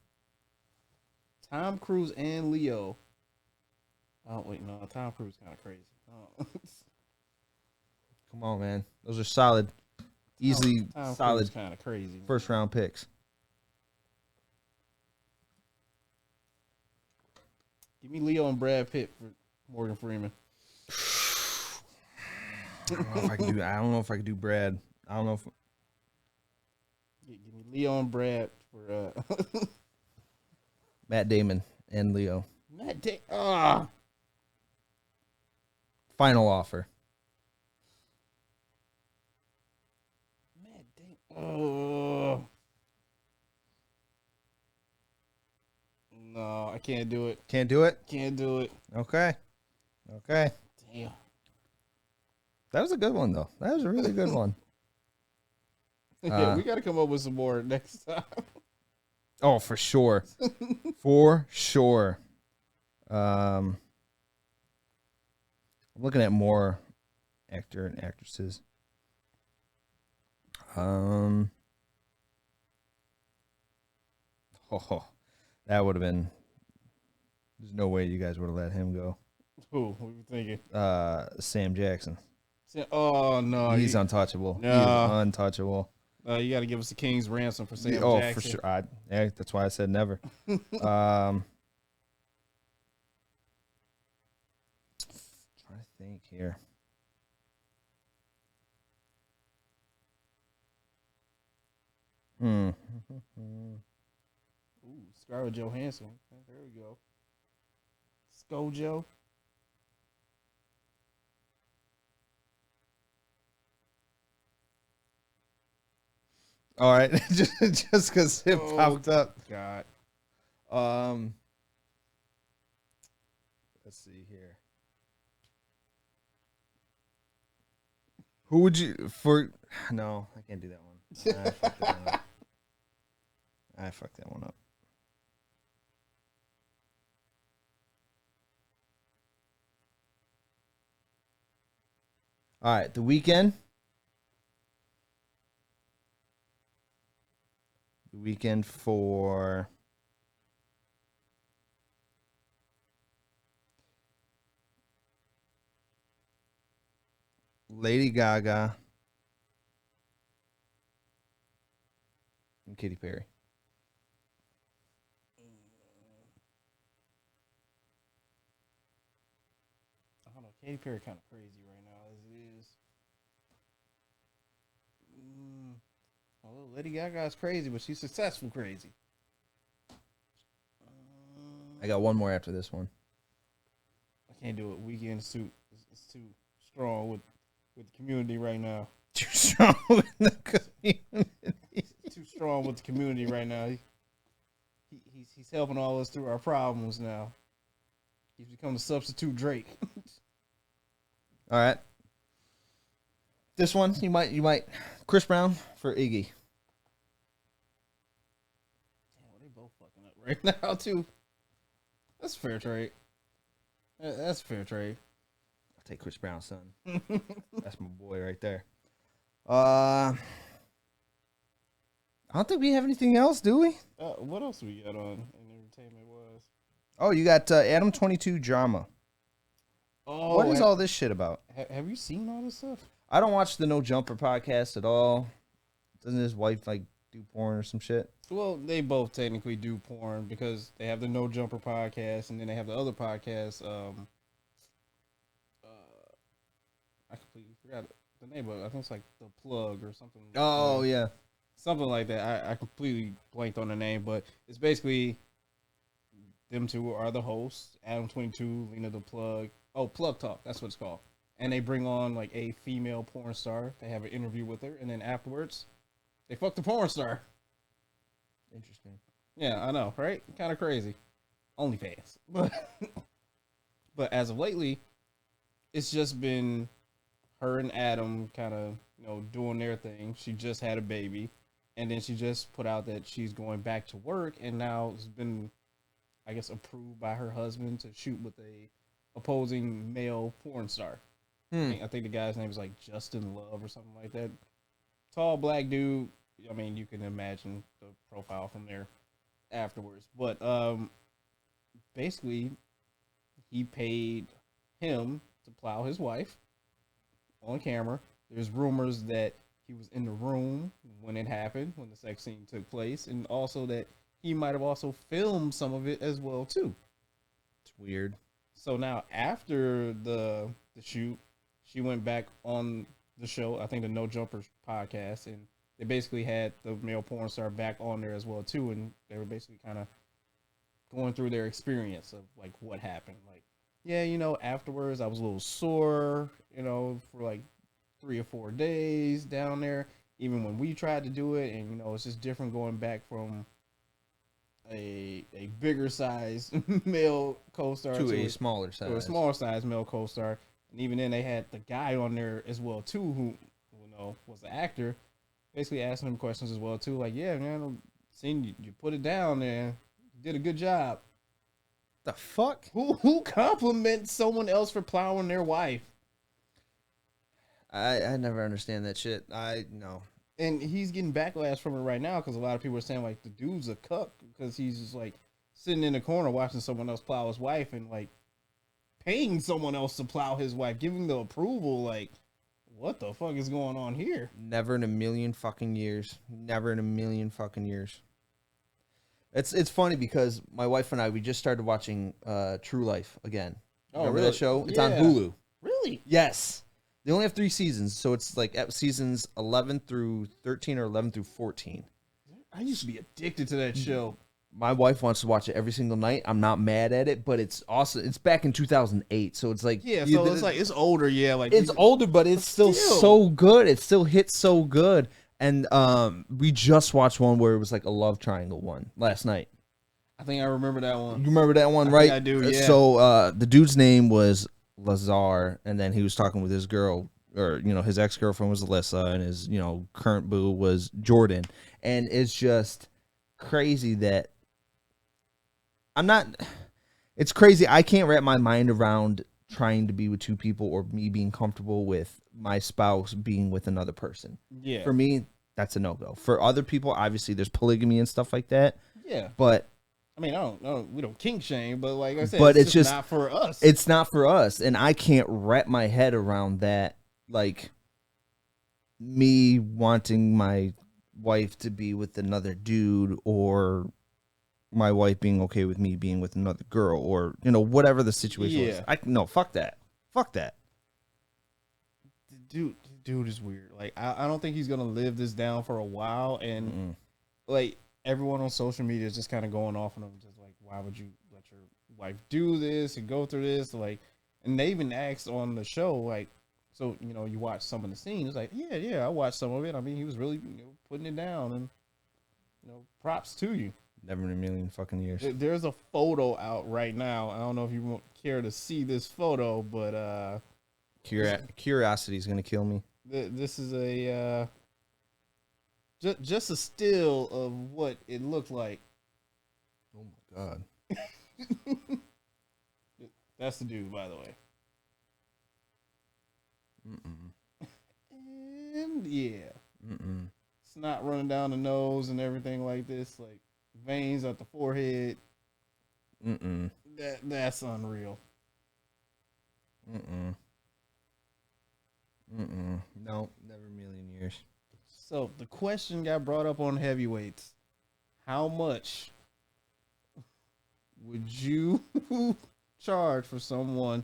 Tom Cruise and Leo. Oh wait, no, Tom Cruise kind of crazy. Oh. Come on, man. Those are solid, easily Tom solid kind of crazy. first round picks. Give me Leo and Brad Pitt for Morgan Freeman. I don't know if I could do Brad. I don't know if. Give me Leo and Brad for Matt Damon and Leo. Matt Damon. Final offer. Matt Damon. No, I can't do it. Can't do it? Can't do it. Okay. Damn. That was a good one, though. That was a really good one. Yeah, we got to come up with some more next time. Oh, for sure. For sure. I'm looking at more actor and actresses. Oh, that would have been. There's no way you guys would have let him go. Who? What you thinking? Sam Jackson. Oh no, He's untouchable. No. He is untouchable. You got to give us the king's ransom for Sam Oh, Jackson. for sure. That's why I said never. Trying to think here. Ooh, Scarlett Johansson. There we go. Skojo. All right, just because it popped up. God. Let's see here. Who would you for? No, I can't do that one. I fucked that one up. All right, The Weeknd. The Weeknd for Lady Gaga and Katy Perry. I don't know. Katy Perry kind of crazy right now as it is. Although Lady Gaga is crazy, but she's successful crazy. I got one more after this one. I can't do it. Weeknd is too strong with the community right now. Too strong with the community. Too strong with the community right now. He's helping all us through our problems now. He's become the substitute Drake. All right. This one you might Chris Brown for Iggy. Damn, they both fucking up right now too. That's a fair trade. That's a fair trade. I'll take Chris Brown, son. That's my boy right there. I don't think we have anything else, do we? What else we got on in entertainment was? Oh, you got Adam 22 drama. Oh, what is all this shit about? Have you seen all this stuff? I don't watch the No Jumper podcast at all. Doesn't his wife like do porn or some shit? Well, they both technically do porn because they have the No Jumper podcast and then they have the other podcast. I completely forgot the name of it. I think it's like The Plug or something. Oh, yeah. Something like that. I completely blanked on the name, but it's basically them two are the hosts. Adam 22, Lena the Plug. Oh, Plug Talk. That's what it's called. And they bring on like a female porn star. They have an interview with her, and then afterwards, they fuck the porn star. Interesting. Yeah, I know, right? Kind of crazy. OnlyFans. But as of lately, it's just been her and Adam kind of, doing their thing. She just had a baby, and then she just put out that she's going back to work, and now it's been, I guess, approved by her husband to shoot with a opposing male porn star. I think the guy's name is like Justin Love or something like that. Tall black dude. I mean, you can imagine the profile from there afterwards. But basically, he paid him to plow his wife on camera. There's rumors that he was in the room when it happened, when the sex scene took place, and also that he might have also filmed some of it as well too. It's weird. So now after the shoot, she went back on the show, I think the No Jumpers podcast, and they basically had the male porn star back on there as well too, and they were basically kind of going through their experience of like what happened. Like, yeah, afterwards I was a little sore, for like 3 or 4 days down there, even when we tried to do it, and it's just different going back from a bigger size male co-star to a smaller size. To a smaller size male co-star. And even then they had the guy on there as well too who was an actor, basically asking him questions as well too. Like, yeah, man, I'm seeing you put it down there, you did a good job. The fuck? Who compliments someone else for plowing their wife? I never understand that shit. I no. And he's getting backlash from it right now because a lot of people are saying like the dude's a cuck because he's just like sitting in the corner watching someone else plow his wife and like paying someone else to plow his wife, giving the approval. Like, what the fuck is going on here? Never in a million fucking years. Never in a million fucking years. It's funny because my wife and I, we just started watching True Life again. Remember really? that show? It's Yeah. on Hulu. Really? Yes. They only have 3 seasons, so it's like seasons 11 through 13 or 11 through 14. I used to be addicted to that show. My wife wants to watch it every single night. I'm not mad at it, but it's awesome. It's back in 2008, so it's like So it's like it's older, like it's older, but it's still so good. It still hits so good. And we just watched one where it was like a love triangle one last night. I think I remember that one. You remember that one, right? I do, yeah. So the dude's name was Lazar, and then he was talking with his girl, or his ex-girlfriend was Alyssa, and his current boo was Jordan. And it's just crazy that it's crazy. I can't wrap my mind around trying to be with 2 people or me being comfortable with my spouse being with another person. Yeah. For me, that's a no-go. For other people, obviously there's polygamy and stuff like that. Yeah. But I mean, we don't kink shame, but like I said, but it's just not for us. It's not for us. And I can't wrap my head around that. Like me wanting my wife to be with another dude, or my wife being okay with me being with another girl, or whatever the situation is. No, fuck that. Fuck that. Dude is weird. Like I don't think he's gonna live this down for a while. And like everyone on social media is just kind of going off on him, just like, why would you let your wife do this and go through this? Like, and they even asked on the show, like, so you watch some of the scenes. It's like, yeah, I watched some of it. I mean, he was really putting it down, and props to you. Never in a million fucking years. There's a photo out right now. I don't know if you won't care to see this photo, but Curiosity is gonna kill me. This is a just a still of what it looked like. Oh my god. That's the dude, by the way. And yeah. It's not running down the nose and everything like this, like veins at the forehead. That's unreal. No, never a million years. So the question got brought up on heavyweights. How much would you charge for someone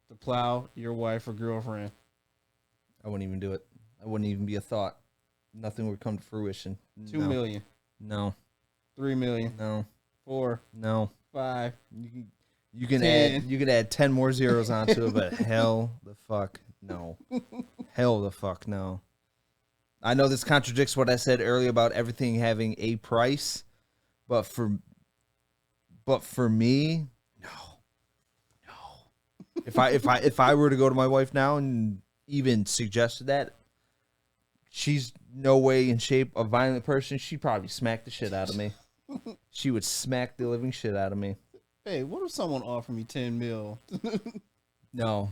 to plow your wife or girlfriend? I wouldn't even do it. I wouldn't even be a thought. Nothing would come to fruition. 2 million. No. 3 million. No. 4. No. 5. You can 10. add 10 more zeros onto it, but hell the fuck no. Hell the fuck no. I know this contradicts what I said earlier about everything having a price, but for me, no. If I were to go to my wife now and even suggested that, she's no way in shape a violent person, she'd probably smack the shit out of me. She would smack the living shit out of me. Hey, what if someone offered me 10 mil? No,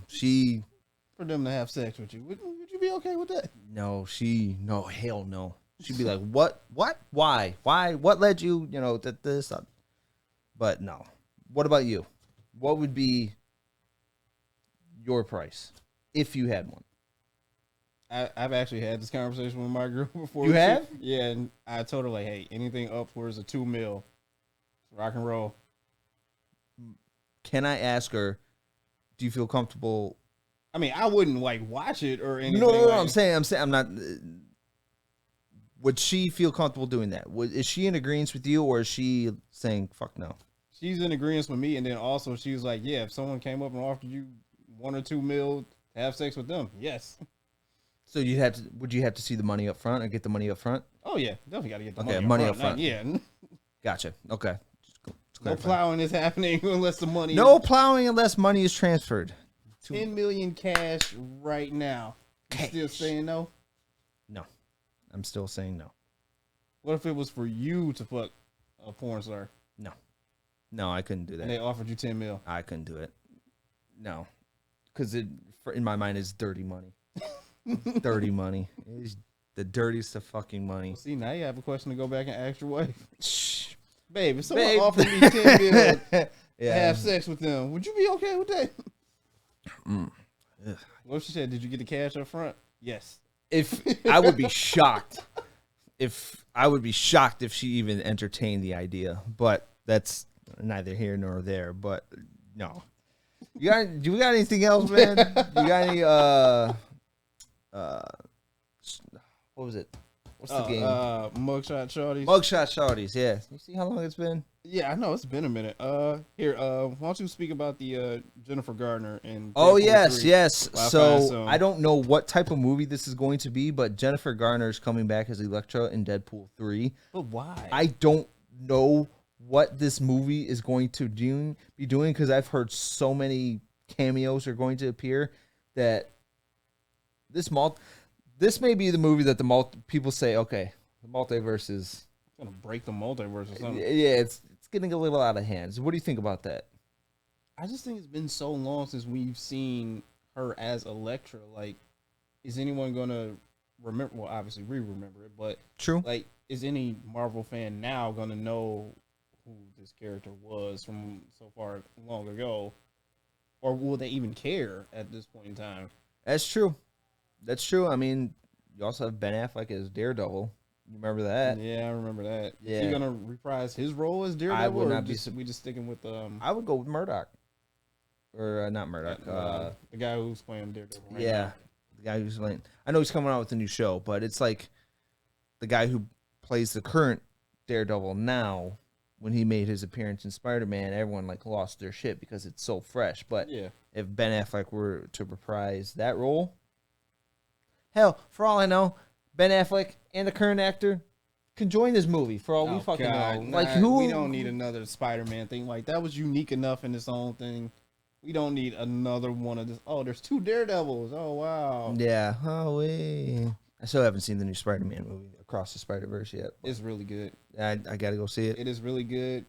for them to have sex with you? Would you be okay with that? No, hell no. She'd be like, what, why, what led you, to this? But no. What about you? What would be your price if you had one? I've actually had this conversation with my girl before. You have? Yeah, and I told her, like, hey, anything upwards of 2 mil, rock and roll. Can I ask her, do you feel comfortable? I mean, I wouldn't, like, watch it or anything. No, like I'm saying, I'm not. Would she feel comfortable doing that? Is she in agreement with you, or is she saying, fuck no? She's in agreement with me, and then also she was like, yeah, if someone came up and offered you 1 or 2 mil to have sex with them, yes. So would you have to see the money up front or get the money up front? Oh yeah, definitely got to get the money up up front. Yeah. Gotcha. Okay. No plowing is happening unless the money. No plowing unless money is transferred. 10 million cash right now. You still saying no? No. I'm still saying no. What if it was for you to fuck a porn star? No, I couldn't do that. And they offered you 10 mil. I couldn't do it. No, because in my mind it's dirty money. Dirty money. It's the dirtiest of fucking money. Well, see, now you have a question to go back and ask your wife. Shh. Babe, if someone offered me 10 mil to have sex with them, would you be okay with that? What if she said, did you get the cash up front? Yes. If I would be shocked. If she even entertained the idea, but that's neither here nor there. But no, do we got anything else, man? You got any what was it? What's the game? Mugshot Shorties. Mugshot Shorties. Yeah. You see how long it's been? Yeah, I know it's been a minute. Here, why don't you speak about the Jennifer Garner and? Oh yes. So I don't know what type of movie this is going to be, but Jennifer Garner is coming back as Elektra in Deadpool 3. But why? I don't know what this movie is going to be doing because I've heard so many cameos are going to appear that this may be the movie that people say, okay, the multiverse is gonna break the multiverse or something. Yeah, it's getting a little out of hand. So what do you think about that? I just think it's been so long since we've seen her as Elektra. Like, is anyone gonna remember? Well, obviously we remember it, but true. Like, is any Marvel fan now gonna know who this character was from so far long ago, or will they even care at this point in time? That's true. I mean, you also have Ben Affleck as Daredevil. You remember that? Yeah, I remember that. Yeah. Is he gonna reprise his role as Daredevil? I would not be. We just sticking with I would go with Murdoch, or not Murdoch. The guy who's playing Daredevil. Right yeah, now. the guy who's playing. I know he's coming out with a new show, but it's like the guy who plays the current Daredevil now. When he made his appearance in Spider-Man, everyone like lost their shit because it's so fresh. But yeah, if Ben Affleck were to reprise that role, hell, for all I know, Ben Affleck and the current actor can join this movie. For all we fucking know, like who? We don't need another Spider-Man thing. Like that was unique enough in its own thing. We don't need another one of this. Oh, there's 2 Daredevils. Oh wow. Yeah. Oh wait. I still haven't seen the new Spider-Man movie, Across the Spider-Verse, yet. It's really good. I gotta go see it. It is really good.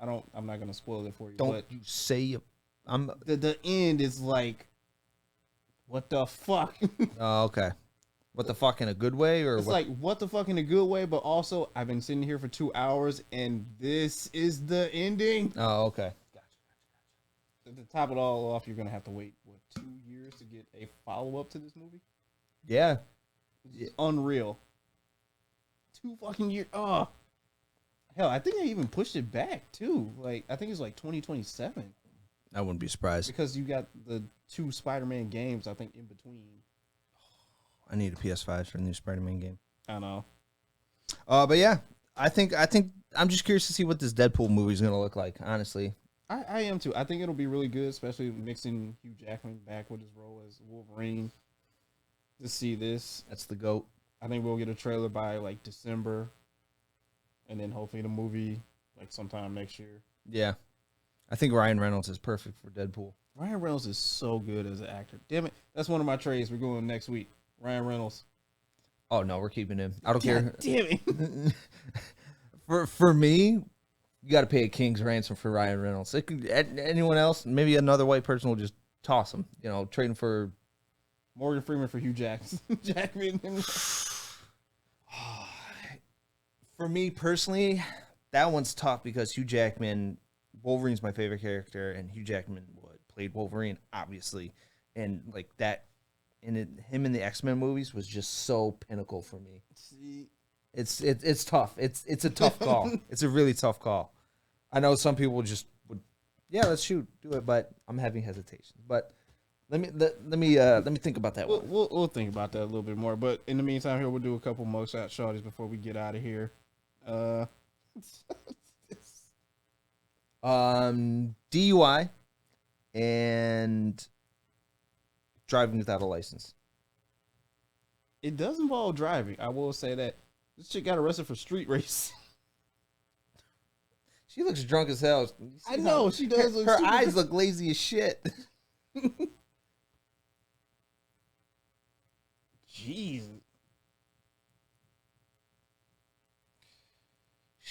I'm not gonna spoil it for you. Don't you say I'm the end is like, what the fuck? Oh, okay. What the fuck in a good way, or it's what? like what the fuck in a good way, but also I've been sitting here for 2 hours and this is the ending. Oh, okay. Gotcha. To top it all off, you're gonna have to wait 2 years to get a follow up to this movie. Yeah. It's unreal. 2 fucking years. Oh, hell, I think they even pushed it back too. Like I think it's like 2027. I wouldn't be surprised because you got the 2 Spider-Man games. I think in between. I need a PS5 for the new Spider-Man game. I know. But yeah, I think I'm just curious to see what this Deadpool movie is gonna look like. Honestly, I am too. I think it'll be really good, especially mixing Hugh Jackman back with his role as Wolverine. To see this, that's the GOAT. I think we'll get a trailer by like December, and then hopefully the movie like sometime next year. Yeah, I think Ryan Reynolds is perfect for Deadpool. Ryan Reynolds is so good as an actor. Damn it, that's one of my trades. We're going next week. Ryan Reynolds. Oh no, we're keeping him. I don't care. Damn it. for me, you got to pay a king's ransom for Ryan Reynolds. It could, anyone else, maybe another white person will just toss him. You know, trade him for Morgan Freeman for Hugh Jackman. For me personally, that one's tough because Hugh Jackman, Wolverine's my favorite character, and Hugh Jackman played Wolverine, obviously, and like that, him in the X-Men movies was just so pinnacle for me. See, it's tough. It's a tough call. It's a really tough call. I know some people would, yeah, let's do it, but I'm having hesitations. But let me think about that one. We'll think about that a little bit more. But in the meantime, here we'll do a couple mugshot shorties before we get out of here. DUI and driving without a license. It does involve driving. I will say that this chick got arrested for street race. She looks drunk as hell. I know she does. Her eyes look lazy as shit. Jeez.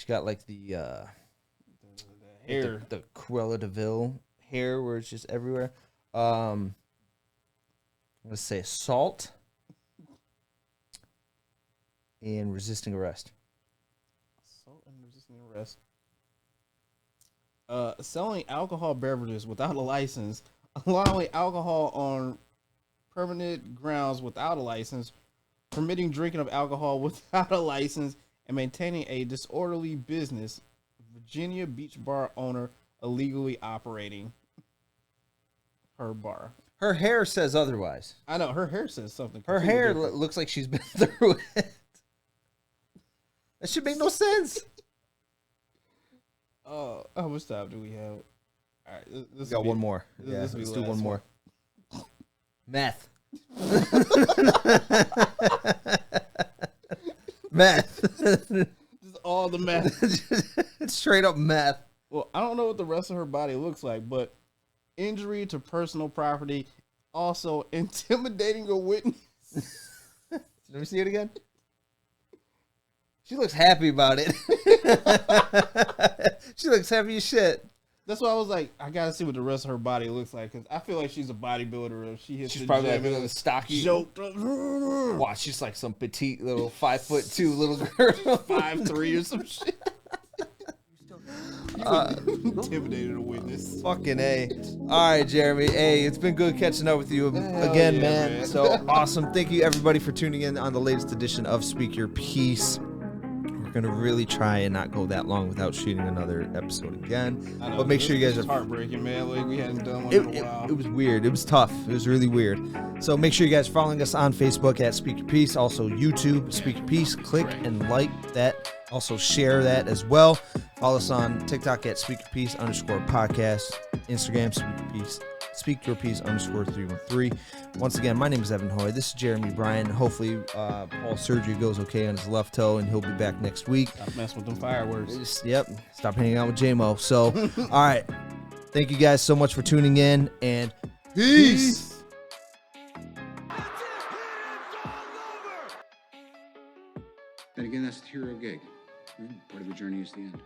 got like the hair. the Cruella de Vil hair where it's just everywhere. Let's say assault and resisting arrest. Assault and resisting arrest. Selling alcohol beverages without a license, allowing alcohol on permanent grounds without a license, permitting drinking of alcohol without a license, and maintaining a disorderly business. Virginia Beach bar owner illegally operating her bar. Her hair says otherwise. I know her hair says something. Her hair looks like she's been through it. That should make no sense. How much time do we have? All right, We got one more. Yeah, let's do one more. Meth. Meth. Just all the meth. Straight up meth. Well, I don't know what the rest of her body looks like, but injury to personal property, also intimidating a witness. Let me see it again. She looks happy about it. She looks happy as shit. That's why I was like, I gotta see what the rest of her body looks like, because I feel like she's a bodybuilder. If she hits She's the probably gym like and a stocky. joked. Wow, she's like some petite little 5'2" little girl, 5'3" or some shit. Intimidated a witness. Fucking A. All right, Jeremy. Hey, it's been good catching up with you again, yeah, man. So awesome. Thank you, everybody, for tuning in on the latest edition of Speak Your Piece. We're going to really try and not go that long without shooting another episode again. I know, But make sure you guys are... heartbreaking, man. Like, we hadn't done one in a while. It was weird. It was tough. It was really weird. So make sure you guys are following us on Facebook at Speak Your Piece. Also, YouTube, Speak Your Piece. Click and like that. Also, share that as well. Follow us on TikTok at Speak Your Piece _podcast. Instagram, Speak Your Piece _313. Once again, my name is Evan Hoy. This is Jeremy Bryant. Hopefully, Paul's surgery goes okay on his left toe, and he'll be back next week. Stop messing with them fireworks. Yep. Stop hanging out with J-Mo. So, all right. Thank you guys so much for tuning in, and peace. Then again, that's the hero gig. Part of the journey is the end.